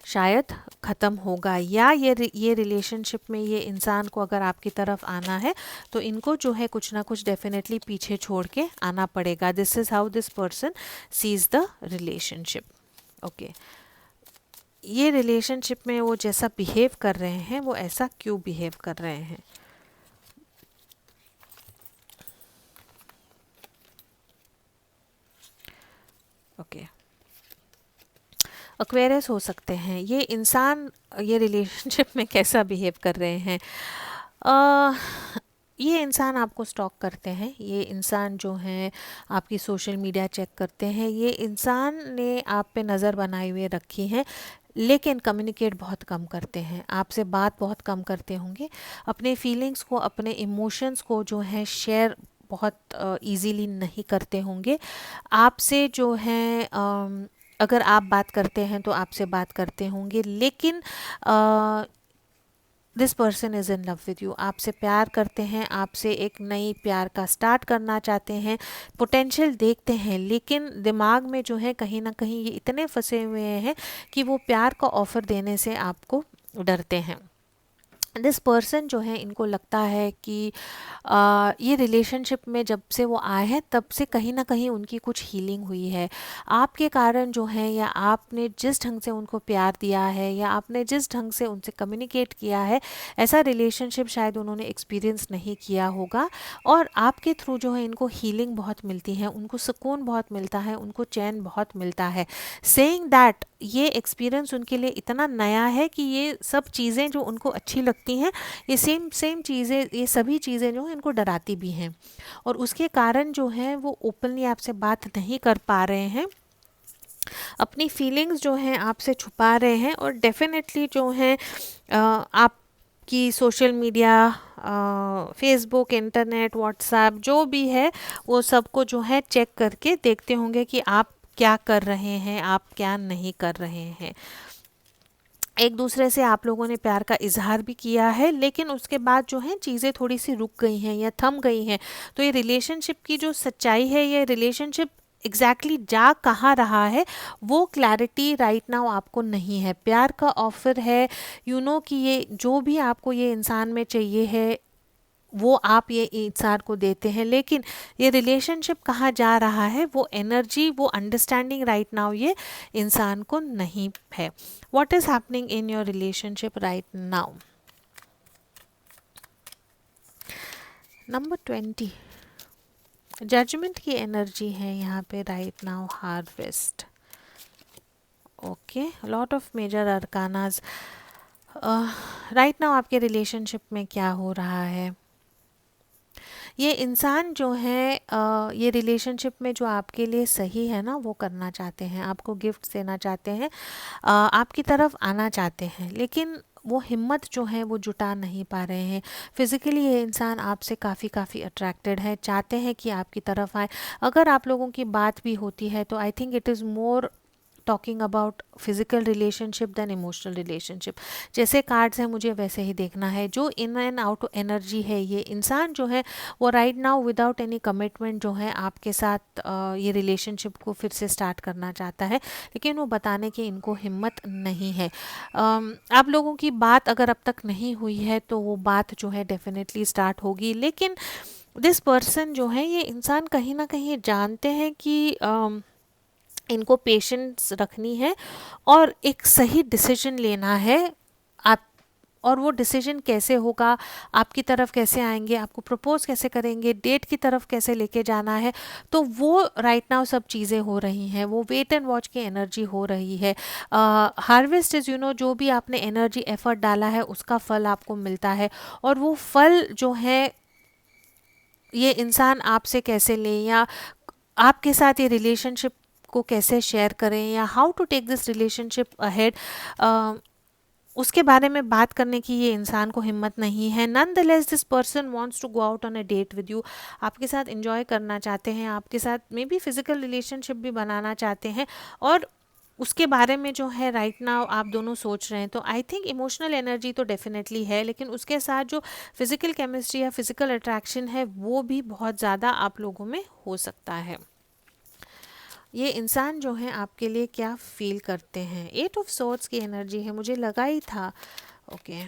शायद ख़त्म होगा, या ये रिलेशनशिप में ये इंसान को अगर आपकी तरफ आना है तो इनको जो है कुछ ना कुछ डेफिनेटली पीछे छोड़ के आना पड़ेगा। This is how this person sees the relationship. Okay, ये रिलेशनशिप में वो जैसा बिहेव कर रहे हैं वो ऐसा क्यों बिहेव कर रहे हैं। ओके, एक्वेरियस हो सकते हैं ये इंसान, ये रिलेशनशिप में कैसा बिहेव कर रहे हैं। ये इंसान आपको स्टॉक करते हैं, ये इंसान जो हैं आपकी सोशल मीडिया चेक करते हैं, ये इंसान ने आप पे नज़र बनाए हुए रखी है, लेकिन कम्युनिकेट बहुत कम करते हैं, आपसे बात बहुत कम करते होंगे, अपने फीलिंग्स को, अपने इमोशंस को जो है शेयर बहुत इजीली नहीं करते होंगे आपसे। जो है अगर आप बात करते हैं तो आपसे बात करते होंगे, लेकिन this person is in love with you, आपसे प्यार करते हैं, आपसे एक नई प्यार का स्टार्ट करना चाहते हैं, पोटेंशियल देखते हैं, लेकिन दिमाग में जो है कहीं ना कहीं ये इतने फंसे हुए हैं कि वो प्यार का ऑफ़र देने से आपको डरते हैं। दिस पर्सन जो है इनको लगता है कि ये रिलेशनशिप में जब से वो आए हैं तब से कहीं ना कहीं उनकी कुछ हीलिंग हुई है आपके कारण जो है, या आपने जिस ढंग से उनको प्यार दिया है, या आपने जिस ढंग से उनसे कम्युनिकेट किया है, ऐसा रिलेशनशिप शायद उन्होंने एक्सपीरियंस नहीं किया होगा, और आपके थ्रू जो है इनको हीलिंग बहुत मिलती है, उनको सुकून बहुत मिलता है, उनको चैन बहुत मिलता है। सेइंग दैट ये एक्सपीरियंस उनके लिए इतना नया है कि ये सब चीज़ें जो उनको अच्छी लगती हैं, ये सेम सेम चीज़ें, ये सभी चीज़ें जो हैं इनको डराती भी हैं, और उसके कारण जो है वो ओपनली आपसे बात नहीं कर पा रहे हैं, अपनी फीलिंग्स जो हैं आपसे छुपा रहे हैं, और डेफिनेटली जो है आप कि social media, Facebook, internet, WhatsApp जो भी है वो सबको जो है चेक करके देखते होंगे कि आप क्या कर रहे हैं, आप क्या नहीं कर रहे हैं। एक दूसरे से आप लोगों ने प्यार का इजहार भी किया है, लेकिन उसके बाद जो है चीज़ें थोड़ी सी रुक गई हैं या थम गई हैं, तो ये रिलेशनशिप की जो सच्चाई है, ये रिलेशनशिप एग्जैक्टली जा कहाँ रहा है वो क्लैरिटी राइट नाउ आपको नहीं है। प्यार का ऑफर है, कि ये जो भी आपको ये इंसान में चाहिए है वो आप ये इंसान को देते हैं, लेकिन ये रिलेशनशिप कहाँ जा रहा है, वो एनर्जी, वो अंडरस्टैंडिंग राइट नाउ ये इंसान को नहीं है। What is happening in your relationship right now. Number 20, judgment की एनर्जी है यहाँ पे right now, harvest. Okay, lot of major arcanas. Right now आपके रिलेशनशिप में क्या हो रहा है, ये इंसान जो है ये रिलेशनशिप में जो आपके लिए सही है ना वो करना चाहते हैं, आपको गिफ्ट देना चाहते हैं, आपकी तरफ आना चाहते हैं, लेकिन वो हिम्मत जो है वो जुटा नहीं पा रहे हैं। फिज़िकली ये इंसान आपसे काफ़ी अट्रैक्टेड है, चाहते हैं कि आपकी तरफ आए। अगर आप लोगों की बात भी होती है तो I think it is more talking about physical relationship than emotional relationship. जैसे कार्ड्स हैं मुझे वैसे ही देखना है। जो इन एंड आउट एनर्जी है, ये इंसान जो है वो right now without any commitment जो है आपके साथ ये रिलेशनशिप को फिर से स्टार्ट करना चाहता है, लेकिन वो बताने की इनको हिम्मत नहीं है। आप लोगों की बात अगर अब तक नहीं हुई है तो वो बात जो है डेफिनेटली स्टार्ट होगी। लेकिन दिस पर्सन जो है, ये इंसान कहीं ना कहीं जानते हैं कि इनको पेशेंस रखनी है और एक सही डिसीजन लेना है। आप और वो डिसीजन कैसे होगा, आपकी तरफ कैसे आएंगे, आपको प्रपोज कैसे करेंगे, डेट की तरफ कैसे लेके जाना है, तो वो राइट नाउ सब चीज़ें हो रही हैं। वो वेट एंड वॉच की एनर्जी हो रही है। हार्वेस्ट इज़ जो भी आपने एनर्जी एफर्ट डाला है उसका फल आपको मिलता है। और वो फल जो है ये इंसान आपसे कैसे ले, या आपके साथ ये रिलेशनशिप को कैसे शेयर करें, या how to take this relationship ahead, उसके बारे में बात करने की ये इंसान को हिम्मत नहीं है। Nonetheless this person wants to go out on a date with you. आपके साथ एंजॉय करना चाहते हैं, आपके साथ मे बी फिजिकल रिलेशनशिप भी बनाना चाहते हैं, और उसके बारे में जो है राइट नाउ आप दोनों सोच रहे हैं। तो आई थिंक इमोशनल एनर्जी तो डेफिनेटली है, लेकिन उसके साथ जो फिजिकल केमिस्ट्री या फिजिकल अट्रैक्शन है वो भी बहुत ज़्यादा आप लोगों में हो सकता है। ये इंसान जो है आपके लिए क्या फील करते हैं, 8 ऑफ सोर्ड्स की एनर्जी है, मुझे लगा ही था। ओके,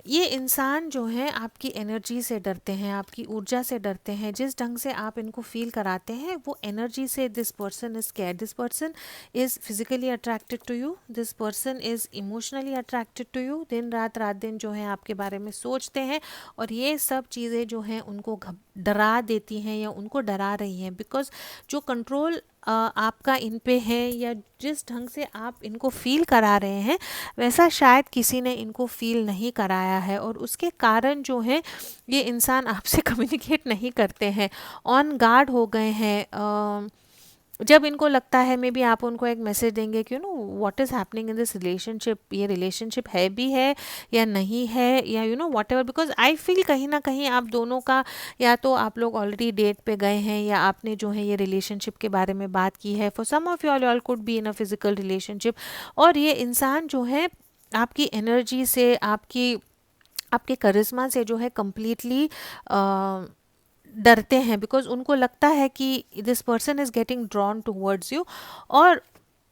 ये इंसान जो है आपकी एनर्जी से डरते हैं, आपकी ऊर्जा से डरते हैं। जिस ढंग से आप इनको फील कराते हैं वो एनर्जी से this person is scared. This person is physically attracted to you, this person is emotionally attracted to you. दिन रात रात दिन जो है आपके बारे में सोचते हैं, और ये सब चीज़ें जो हैं उनको डरा देती हैं या उनको डरा रही हैं। बिकॉज जो कंट्रोल आपका इन पे है, या जिस ढंग से आप इनको फील करा रहे हैं वैसा शायद किसी ने इनको फील नहीं कराया है, और उसके कारण जो है ये इंसान आपसे कम्युनिकेट नहीं करते हैं, ऑन गार्ड हो गए हैं। जब इनको लगता है मे बी आप उनको एक मैसेज देंगे कि what is happening in this relationship, ये रिलेशनशिप है भी है या नहीं है, या what ever. Because I feel कहीं ना कहीं आप दोनों का, या तो आप लोग ऑलरेडी डेट पे गए हैं, या आपने जो है ये रिलेशनशिप के बारे में बात की है। For some of you all could be in a physical relationship, और ये इंसान जो है आपकी एनर्जी से, आपके करिश्मा से जो है कम्प्लीटली डरते हैं। बिकॉज उनको लगता है कि this person is getting drawn towards you, और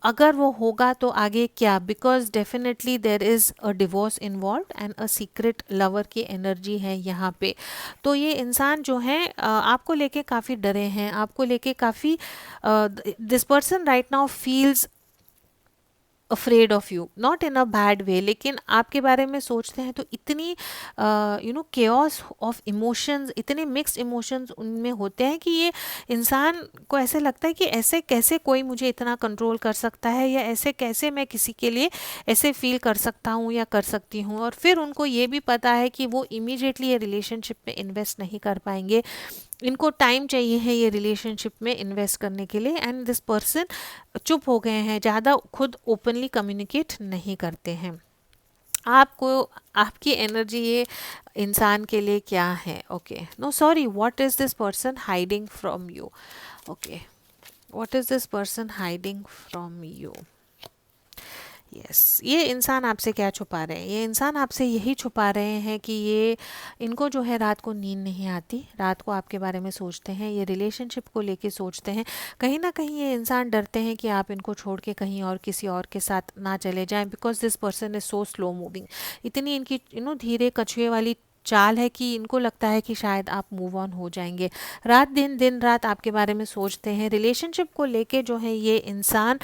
अगर वो होगा तो आगे क्या, because definitely there is a divorce involve and a secret lover की एनर्जी है यहाँ पे। तो ये इंसान जो है आपको लेके काफ़ी डरे हैं, आपको लेके काफ़ी, this person right now feels afraid of you, not in a bad way, लेकिन आपके बारे में सोचते हैं तो इतनी केओस ऑफ इमोशंस, इतने मिक्स्ड इमोशंस उनमें होते हैं कि ये इंसान को ऐसे लगता है कि ऐसे कैसे कोई मुझे इतना कंट्रोल कर सकता है, या ऐसे कैसे मैं किसी के लिए ऐसे फील कर सकता हूँ या कर सकती हूँ। और फिर उनको ये भी पता है कि वो इमीडिएटली ये रिलेशनशिप में इन्वेस्ट नहीं कर पाएंगे, इनको टाइम चाहिए है ये रिलेशनशिप में इन्वेस्ट करने के लिए। एंड दिस पर्सन चुप हो गए हैं, ज़्यादा खुद ओपनली कम्युनिकेट नहीं करते हैं। आपको, आपकी एनर्जी ये इंसान के लिए क्या है? Okay, no sorry, what is this person hiding from you? Okay, what is this person hiding from you? Yes, ये इंसान आपसे क्या छुपा रहे हैं? ये इंसान आपसे यही छुपा रहे हैं कि ये, इनको जो है रात को नींद नहीं आती, रात को आपके बारे में सोचते हैं, ये रिलेशनशिप को लेके सोचते हैं। कहीं ना कहीं ये इंसान डरते हैं कि आप इनको छोड़ के कहीं और किसी और के साथ ना चले जाएं, because this person is so slow moving. इतनी इनकी धीरे कछुए वाली चाल है कि इनको लगता है कि शायद आप मूव ऑन हो जाएंगे। रात दिन, दिन रात आपके बारे में सोचते हैं। रिलेशनशिप को लेके जो है ये इंसान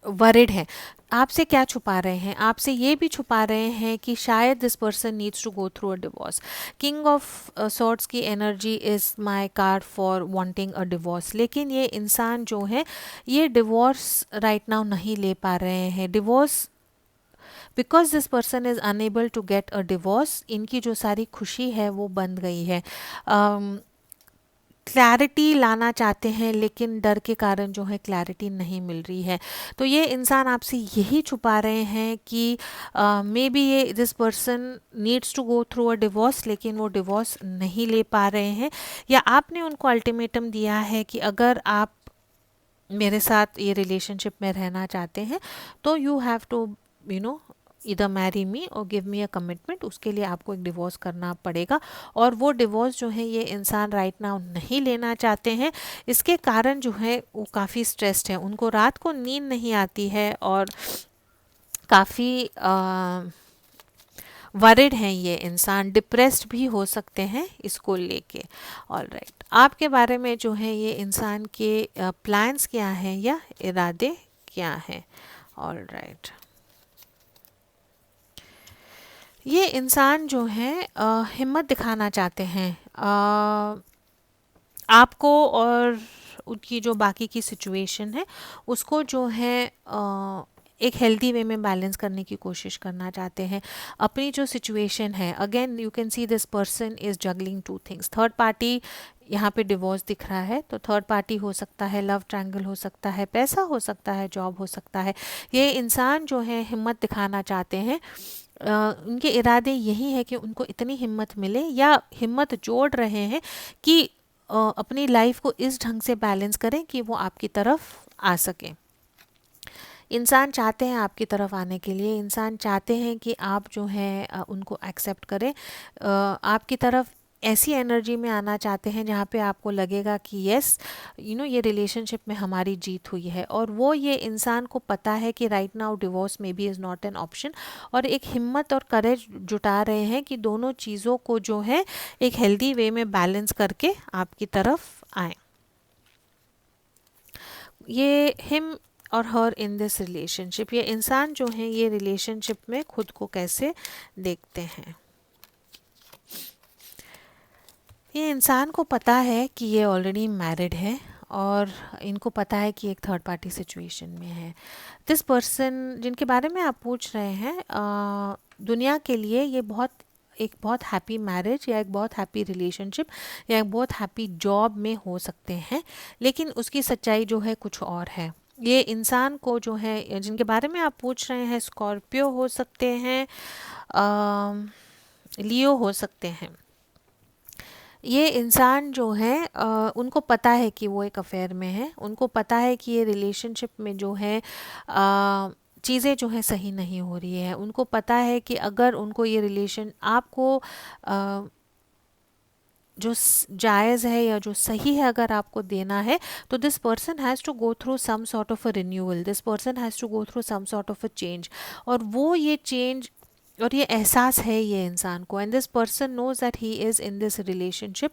वरिड है। आपसे क्या छुपा रहे हैं? आपसे ये भी छुपा रहे हैं कि शायद this person needs to go through a divorce. King of swords की energy is my card for wanting a divorce. लेकिन ये इंसान जो है ये डिवोर्स राइट नाउ नहीं ले पा रहे हैं। Divorce, because this person is unable to get a divorce, इनकी जो सारी खुशी है वो बंद गई है। क्लैरिटी लाना चाहते हैं, लेकिन डर के कारण जो है क्लैरिटी नहीं मिल रही है। तो ये इंसान आपसे यही छुपा रहे हैं कि मे बी ये this person needs to go through a divorce, लेकिन वो डिवोर्स नहीं ले पा रहे हैं, या आपने उनको अल्टीमेटम दिया है कि अगर आप मेरे साथ ये रिलेशनशिप में रहना चाहते हैं तो you have to you know इधर मैरी मी और गिव मी अ कमिटमेंट, उसके लिए आपको एक डिवोर्स करना पड़ेगा। और वो डिवोर्स जो है ये इंसान राइट नाउ नहीं लेना चाहते हैं। इसके कारण जो है वो काफ़ी स्ट्रेस्ड है, उनको रात को नींद नहीं आती है और काफ़ी वरिड हैं, ये इंसान डिप्रेस्ड भी हो सकते हैं इसको लेके। ऑलराइट, आपके बारे में जो है ये इंसान के प्लान्स क्या हैं या इरादे क्या हैं। ऑलराइट, ये इंसान जो है हिम्मत दिखाना चाहते हैं आपको, और उनकी जो बाकी की सिचुएशन है उसको जो है एक हेल्दी वे में बैलेंस करने की कोशिश करना चाहते हैं। अपनी जो सिचुएशन है, again you can see this person is juggling two things. Third party यहाँ पे डिवोर्स दिख रहा है, तो थर्ड पार्टी हो सकता है, लव ट्रायंगल हो सकता है, पैसा हो सकता है, जॉब हो सकता है। ये इंसान जो है हिम्मत दिखाना चाहते हैं। उनके इरादे यही है कि उनको इतनी हिम्मत मिले, या हिम्मत जोड़ रहे हैं कि अपनी लाइफ को इस ढंग से बैलेंस करें कि वो आपकी तरफ आ सकें। इंसान चाहते हैं आपकी तरफ आने के लिए, इंसान चाहते हैं कि आप जो है उनको एक्सेप्ट करें, आपकी तरफ ऐसी एनर्जी में आना चाहते हैं जहाँ पे आपको लगेगा कि यस ये रिलेशनशिप में हमारी जीत हुई है। और वो ये इंसान को पता है कि right now divorce may be is not an option, और एक हिम्मत और करेज जुटा रहे हैं कि दोनों चीज़ों को जो है एक हेल्दी वे में बैलेंस करके आपकी तरफ आए। ये हिम और हर इन दिस रिलेशनशिप, ये इंसान जो है ये रिलेशनशिप में खुद को कैसे देखते हैं। ये इंसान को पता है कि ये ऑलरेडी मैरिड है, और इनको पता है कि एक थर्ड पार्टी सिचुएशन में है। दिस पर्सन जिनके बारे में आप पूछ रहे हैं, दुनिया के लिए ये एक बहुत हैप्पी मैरिज, या एक बहुत हैप्पी रिलेशनशिप, या एक बहुत हैप्पी जॉब में हो सकते हैं, लेकिन उसकी सच्चाई जो है कुछ और है। ये इंसान को जो है जिनके बारे में आप पूछ रहे हैं, स्कॉर्पियो हो सकते हैं, लियो हो सकते हैं। ये इंसान जो है उनको पता है कि वो एक अफेयर में है, उनको पता है कि ये रिलेशनशिप में जो है चीज़ें जो है सही नहीं हो रही है। उनको पता है कि अगर उनको ये रिलेशन आपको जो जायज़ है या जो सही है अगर आपको देना है, तो this person has to go through some sort of a renewal, this person has to go through some sort of a change. और वो ये चेंज और ये एहसास है ये इंसान को, and this person knows that he is in this relationship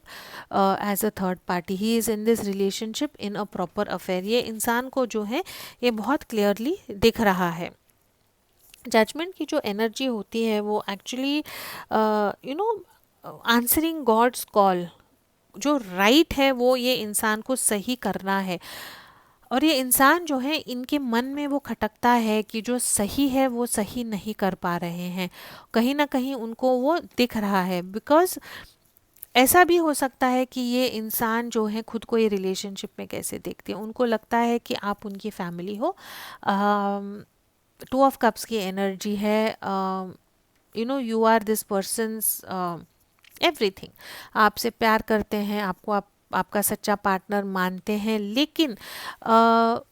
as a third party, he is in this relationship in a proper affair. ये इंसान को जो है ये बहुत क्लियरली दिख रहा है। जजमेंट की जो एनर्जी होती है वो एक्चुअली आंसरिंग गॉड्स कॉल, जो राइट है वो ये इंसान को सही करना है। और ये इंसान जो है इनके मन में वो खटकता है कि जो सही है वो सही नहीं कर पा रहे हैं, कहीं ना कहीं उनको वो दिख रहा है। बिकॉज ऐसा भी हो सकता है कि ये इंसान जो है खुद को ये रिलेशनशिप में कैसे देखते हैं, उनको लगता है कि आप उनकी फैमिली हो। टू ऑफ कप्स की एनर्जी है, you are this person's everything, आपसे प्यार करते हैं, आपका सच्चा पार्टनर मानते हैं, लेकिन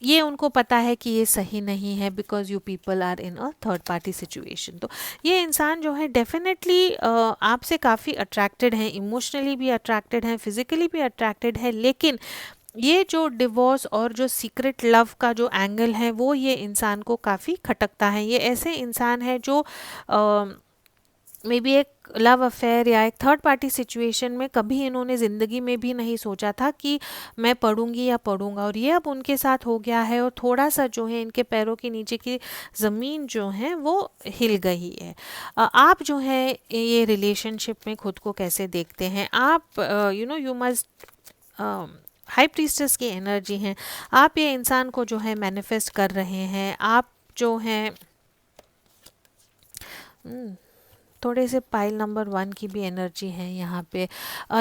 ये उनको पता है कि ये सही नहीं है, because you people are in a third party situation. तो ये इंसान जो है डेफिनेटली आपसे काफ़ी अट्रैक्टेड है, इमोशनली भी अट्रैक्टेड है, फिजिकली भी अट्रैक्टेड है, लेकिन ये जो डिवोर्स और जो सीक्रेट लव का जो एंगल है वो ये इंसान को काफ़ी खटकता है। ये ऐसे इंसान है जो मे बी एक लव अफेयर या एक थर्ड पार्टी सिचुएशन में कभी इन्होंने ज़िंदगी में भी नहीं सोचा था कि मैं पढ़ूंगी या पढ़ूंगा, और ये अब उनके साथ हो गया है, और थोड़ा सा जो है इनके पैरों के नीचे की ज़मीन जो है वो हिल गई है। आप जो है ये रिलेशनशिप में खुद को कैसे देखते हैं? आप यू मस्ट हाई प्रीस्टेस की एनर्जी हैं, आप ये इंसान को जो है मैनिफेस्ट कर रहे हैं। आप जो हैं थोड़े से पाइल नंबर 1 की भी एनर्जी है यहाँ पे।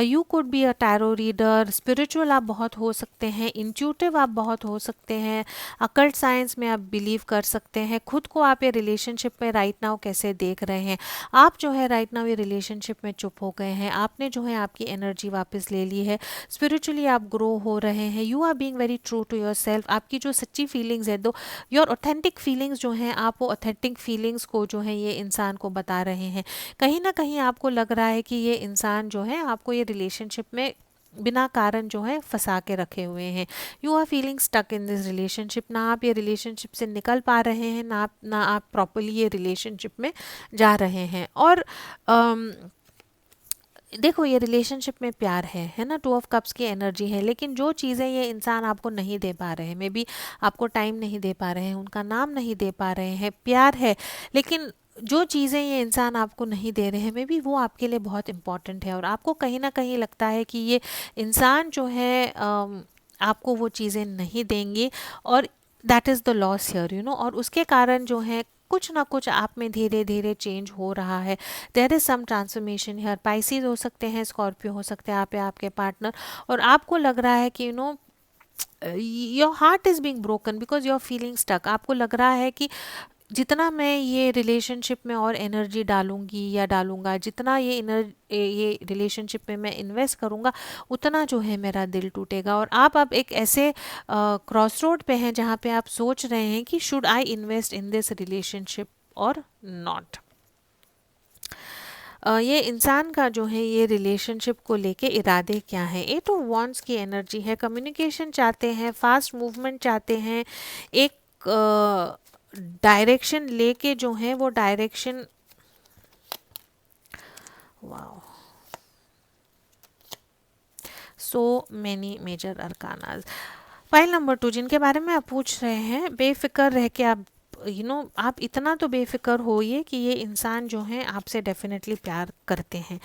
You could be a tarot reader, spiritual आप बहुत हो सकते हैं, इंट्यूटिव आप बहुत हो सकते हैं, अकल्ट साइंस में आप बिलीव कर सकते हैं। खुद को आप ये रिलेशनशिप में राइट नाउ कैसे देख रहे हैं? आप जो है राइट नाउ ये रिलेशनशिप में चुप हो गए हैं, आपने जो है आपकी एनर्जी वापस ले ली है, स्पिरिचुअली आप ग्रो हो रहे हैं, you are being very true to yourself. आपकी जो सच्ची फीलिंग्स है, दो योर ऑथेंटिक फीलिंग्स जो हैं, आप वो ऑथेंटिक फीलिंग्स को जो है ये इंसान को बता रहे हैं। कहीं ना कहीं आपको लग रहा है कि ये इंसान जो है आपको ये रिलेशनशिप में बिना कारण जो है फंसा के रखे हुए हैं। You are feeling stuck in this relationship, ना आप ये रिलेशनशिप से निकल पा रहे हैं, ना आप प्रॉपरली ये रिलेशनशिप में जा रहे हैं। और देखो ये रिलेशनशिप में प्यार है ना, 2 ऑफ कप्स की एनर्जी है, लेकिन जो चीज़ें ये इंसान आपको नहीं दे पा रहे हैं, मे बी आपको टाइम नहीं दे पा रहे हैं, उनका नाम नहीं दे पा रहे हैं, प्यार है, लेकिन जो चीज़ें ये इंसान आपको नहीं दे रहे हैं मे बी वो आपके लिए बहुत इम्पॉर्टेंट है, और आपको कहीं ना कहीं लगता है कि ये इंसान जो है आपको वो चीज़ें नहीं देंगे, और that is the loss here, you know. और उसके कारण जो है कुछ ना कुछ आप में धीरे धीरे चेंज हो रहा है। There is some transformation here. Pisces हो सकते हैं, स्कॉर्पियो हो सकते हैं, आप या आपके पार्टनर, और आपको लग रहा है कि you know your heart is being broken because you are feeling stuck. आपको लग रहा है कि जितना मैं ये रिलेशनशिप में और एनर्जी डालूंगी या डालूंगा, जितना ये रिलेशनशिप में मैं इन्वेस्ट करूंगा, उतना जो है मेरा दिल टूटेगा। और आप अब एक ऐसे क्रॉस रोड पे हैं जहाँ पे आप सोच रहे हैं कि should I invest in this relationship और नॉट। ये इंसान का जो है ये रिलेशनशिप को लेके इरादे क्या हैं? 8 ऑफ वॉन्ड्स की एनर्जी है, कम्युनिकेशन चाहते हैं, फास्ट मूवमेंट चाहते हैं, एक डायरेक्शन लेके जो है वो direction, wow, so many major arcanas. File number 2 जिनके बारे में आप पूछ रहे हैं, बेफिक्र रह के आप यू नो आप इतना तो बेफिक्र होइए कि ये इंसान जो है आपसे डेफिनेटली प्यार करते हैं।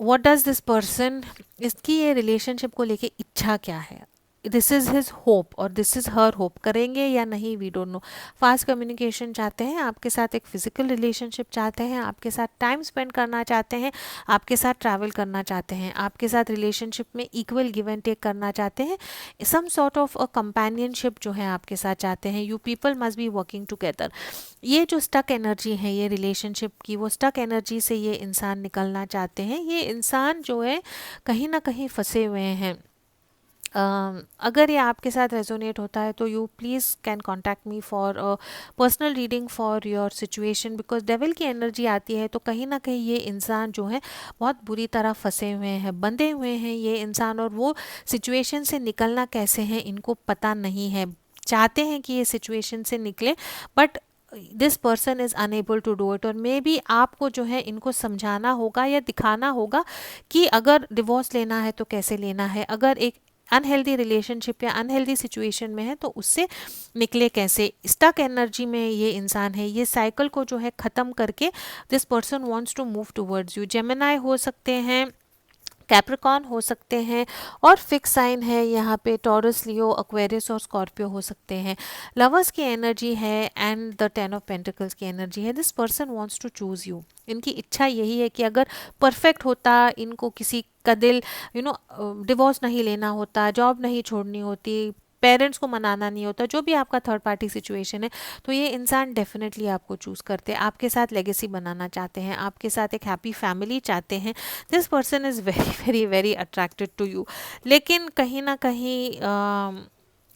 व्हाट डज दिस पर्सन, इसकी ये रिलेशनशिप को लेके इच्छा क्या है? दिस इज़ हिज होप और दिस इज़ हर होप, करेंगे या नहीं we don't know. Fast communication चाहते हैं, आपके साथ एक फिजिकल रिलेशनशिप चाहते हैं, आपके साथ टाइम स्पेंड करना चाहते हैं, आपके साथ ट्रैवल करना चाहते हैं, आपके साथ रिलेशनशिप में इक्वल गिव एंड टेक करना चाहते हैं, some sort of a companionship जो है आपके साथ चाहते हैं। You people must be working together. ये जो स्टक एनर्जी है ये रिलेशनशिप की, वो स्टक एनर्जी से ये इंसान निकलना चाहते हैं। ये इंसान जो है कहीं ना कहीं फंसे हुए हैं। अगर ये आपके साथ रेजोनेट होता है तो you please can contact me for personal reading for your situation, because devil की एनर्जी आती है तो कहीं ना कहीं ये इंसान जो है बहुत बुरी तरह फंसे हुए हैं, बंधे हुए हैं ये इंसान, और वो सिचुएशन से निकलना कैसे है इनको पता नहीं है। चाहते हैं कि ये सिचुएशन से निकले, but this person is unable to do it. और मे बी आपको जो है इनको समझाना होगा या दिखाना होगा कि अगर डिवोर्स लेना है तो कैसे लेना है, अगर एक अनहेल्दी रिलेशनशिप या अनहेल्दी सिचुएशन में है तो उससे निकले कैसे। स्टक एनर्जी में ये इंसान है, ये साइकिल को जो है ख़त्म करके this person wants to move towards you. Gemini हो सकते हैं, कैप्रिकॉर्न हो सकते हैं, और फिक्स साइन है यहाँ पे टॉरस, लियो, एक्वेरियस और स्कॉर्पियो हो सकते हैं। लवर्स की एनर्जी है एंड द 10 ऑफ पेंटिकल्स की एनर्जी है। This person wants to choose you. इनकी इच्छा यही है कि अगर परफेक्ट होता, इनको किसी का दिल यू नो डिवोर्स नहीं लेना होता, जॉब नहीं छोड़नी होती, पेरेंट्स को मनाना नहीं होता, जो भी आपका थर्ड पार्टी सिचुएशन है, तो ये इंसान डेफिनेटली आपको चूज़ करते हैं, आपके साथ लेगेसी बनाना चाहते हैं, आपके साथ एक हैप्पी फैमिली चाहते हैं। This person is very very very attracted to you. लेकिन कहीं ना कहीं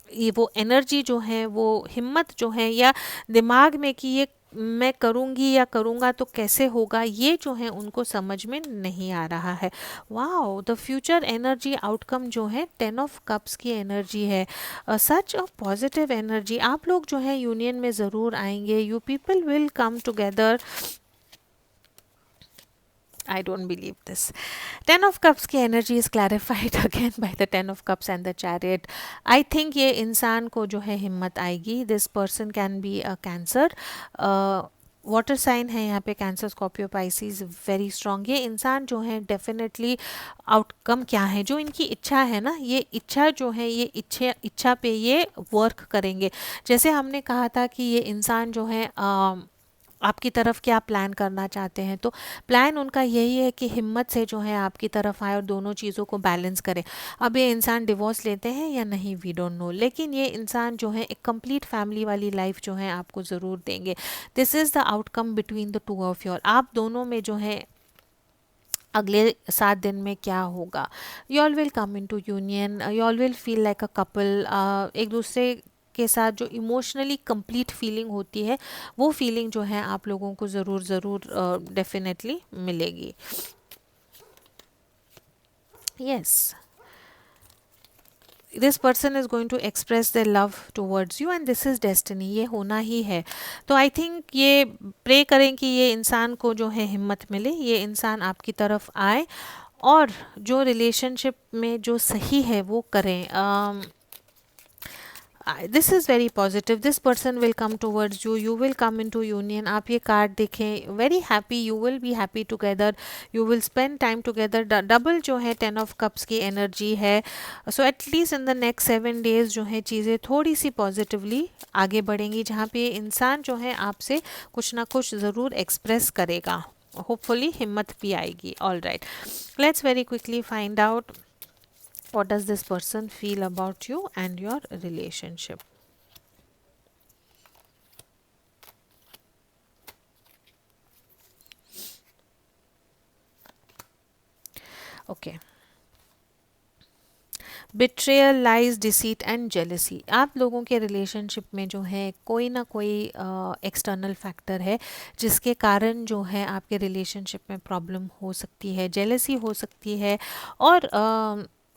ये वो एनर्जी जो है, वो हिम्मत जो है, या दिमाग में कि ये मैं करूँगी या करूँगा तो कैसे होगा, ये जो है उनको समझ में नहीं आ रहा है। Wow, the future energy outcome जो है 10 ऑफ कप्स की एनर्जी है, सच अ पॉजिटिव एनर्जी। आप लोग जो है यूनियन में ज़रूर आएंगे, you people will come together. I don't believe this. 10 of Cups की energy is clarified again by the 10 of Cups and the Chariot. I think ये इंसान को जो है हिम्मत आएगी. This person can be a Cancer. Water sign है यहाँ पे, Cancer, Scorpio, Pisces, very strong. ये इंसान जो है डेफिनेटली आउटकम क्या है, जो इनकी इच्छा है ना, ये इच्छा जो है, ये इच्छा पे ये वर्क करेंगे। जैसे हमने कहा था कि ये इंसान जो है आपकी तरफ क्या प्लान करना चाहते हैं। तो प्लान उनका यही है कि हिम्मत से जो है आपकी तरफ आए और दोनों चीज़ों को बैलेंस करें। अब ये इंसान डिवोर्स लेते हैं या नहीं, वी डोंट नो, लेकिन ये इंसान जो है एक कंप्लीट फैमिली वाली लाइफ जो है आपको ज़रूर देंगे। This is the outcome between the two of your, आप दोनों में जो है अगले 7 दिन में क्या होगा। You all will come into union, you all will feel like a couple. एक दूसरे के साथ जो इमोशनली कंप्लीट फीलिंग होती है, वो फीलिंग जो है आप लोगों को ज़रूर ज़रूर डेफिनेटली मिलेगी। Yes, this person is going to express their love towards you and this is destiny, ये होना ही है। तो आई थिंक ये प्रे करें कि ये इंसान को जो है हिम्मत मिले, ये इंसान आपकी तरफ आए और जो रिलेशनशिप में जो सही है वो करें। This is very positive, this person will come towards you, you will come into union. आप ये कार्ड देखें, very happy, you will be happy together, you will spend time together. Double जो है 10 ऑफ कप्स की energy है। So at least in the next 7 days जो है चीज़ें थोड़ी सी पॉजिटिवली आगे बढ़ेंगी, जहाँ पे इंसान जो है आपसे कुछ ना कुछ ज़रूर एक्सप्रेस करेगा, होपफुली हिम्मत भी आएगी। All right, let's very quickly find out what does this person feel about you and your relationship. Okay, betrayal, lies, deceit and jealousy. आप लोगों के रिलेशनशिप में जो है कोई ना कोई एक्सटर्नल फैक्टर है जिसके कारण जो है आपके रिलेशनशिप में प्रॉब्लम हो सकती है, जेलसी हो सकती है, और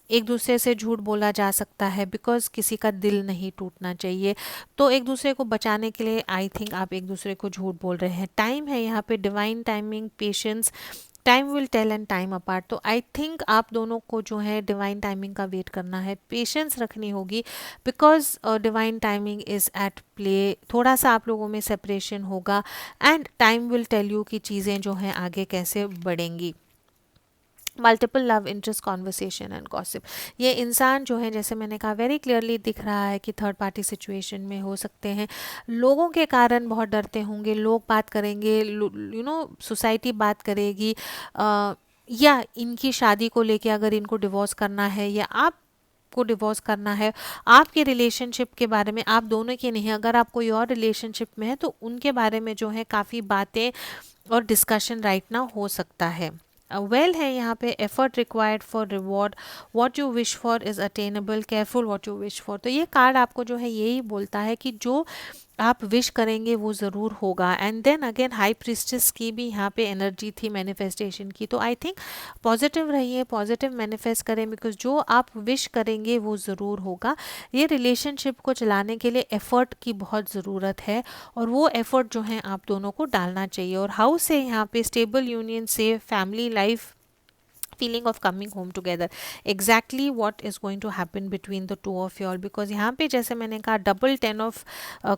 एक दूसरे से झूठ बोला जा सकता है, बिकॉज किसी का दिल नहीं टूटना चाहिए। तो एक दूसरे को बचाने के लिए आई थिंक आप एक दूसरे को झूठ बोल रहे हैं। टाइम है यहाँ पे, divine timing, patience, time will tell and time apart. तो आई थिंक आप दोनों को जो है डिवाइन टाइमिंग का वेट करना है, पेशेंस रखनी होगी, because divine timing is at play. थोड़ा सा आप लोगों में सेपरेशन होगा and time will tell you कि चीज़ें जो हैं आगे कैसे बढ़ेंगी। Multiple love interest, conversation and gossip. ये इंसान जो है, जैसे मैंने कहा, वेरी क्लियरली दिख रहा है कि थर्ड पार्टी सिचुएशन में हो सकते हैं। लोगों के कारण बहुत डरते होंगे, लोग बात करेंगे, यू नो सोसाइटी बात करेगी, या इनकी शादी को लेके अगर इनको डिवोर्स करना है या आप को डिवोर्स करना है, आपके रिलेशनशिप के बारे में, आप दोनों के नहीं, अगर आप कोई और रिलेशनशिप में है तो उनके बारे में जो है काफ़ी बातें और डिस्कशन राइट ना हो सकता है। वेल है यहाँ पे, effort required for reward, what you wish for is attainable, careful what you wish for. तो ये कार्ड आपको जो है यही बोलता है कि जो आप विश करेंगे वो ज़रूर होगा। And then again high priestess की भी यहाँ पे एनर्जी थी मैनिफेस्टेशन की। तो आई थिंक पॉजिटिव रहिए, पॉजिटिव मैनिफेस्ट करें, बिकॉज जो आप विश करेंगे वो ज़रूर होगा। ये रिलेशनशिप को चलाने के लिए एफ़र्ट की बहुत ज़रूरत है और वो एफ़र्ट जो है आप दोनों को डालना चाहिए। और हाउस से यहाँ पे स्टेबल यूनियन से family life, feeling of coming home together, exactly what is going to happen between the two of you all, because यहाँ पे जैसे मैंने कहा डबल 10 of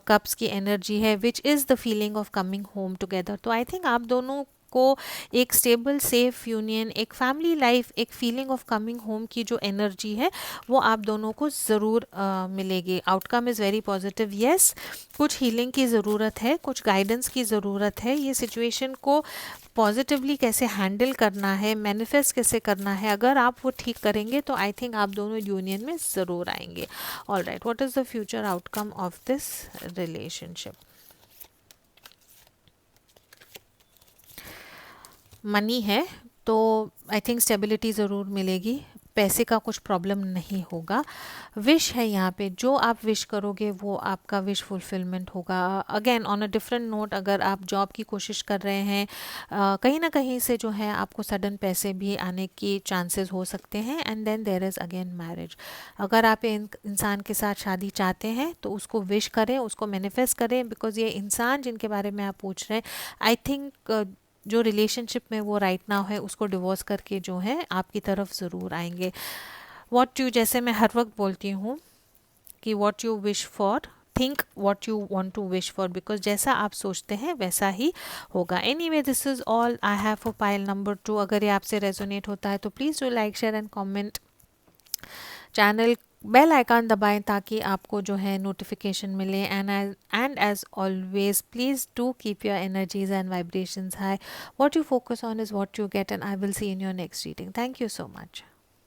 cups की एनर्जी है, which is the feeling of coming home together. तो I think आप दोनों को एक स्टेबल सेफ यूनियन, एक फैमिली लाइफ, एक फीलिंग ऑफ कमिंग होम की जो एनर्जी है वो आप दोनों को ज़रूर मिलेगी। Outcome is very positive. Yes, कुछ हीलिंग की ज़रूरत है, कुछ गाइडेंस की ज़रूरत है, ये सिचुएशन को पॉजिटिवली कैसे हैंडल करना है, मैनिफेस्ट कैसे करना है, अगर आप वो ठीक करेंगे तो आई थिंक आप दोनों यूनियन में ज़रूर आएंगे। All right, what is the future outcome of this relationship. Money है तो आई थिंक स्टेबिलिटी ज़रूर मिलेगी, पैसे का कुछ प्रॉब्लम नहीं होगा। विश है यहाँ पे, जो आप विश करोगे वो आपका विश फुलफिलमेंट होगा। Again on a different note, अगर आप जॉब की कोशिश कर रहे हैं, कहीं ना कहीं से जो है आपको सडन पैसे भी आने की चांसेस हो सकते हैं। And then there is again marriage. अगर आप इंसान के साथ शादी चाहते हैं तो उसको विश करें, उसको मैनिफेस्ट करें, बिकॉज ये इंसान जिनके बारे में आप पूछ रहे हैं, आई थिंक जो रिलेशनशिप में वो राइट नाउ है उसको डिवोर्स करके जो है आपकी तरफ ज़रूर आएंगे। वॉट यू, जैसे मैं हर वक्त बोलती हूँ कि what you wish for, think what you want to wish for, because जैसा आप सोचते हैं वैसा ही होगा। Anyway, this is all I have for pile number 2। अगर ये आपसे रेजोनेट होता है तो please do like, share and comment. Channel bell icon दबाएं ताकि आपको जो है नोटिफिकेशन मिले। And as always please do keep your energies and vibrations high. What you focus on is what you get, and I will see you in your next reading. Thank you so much.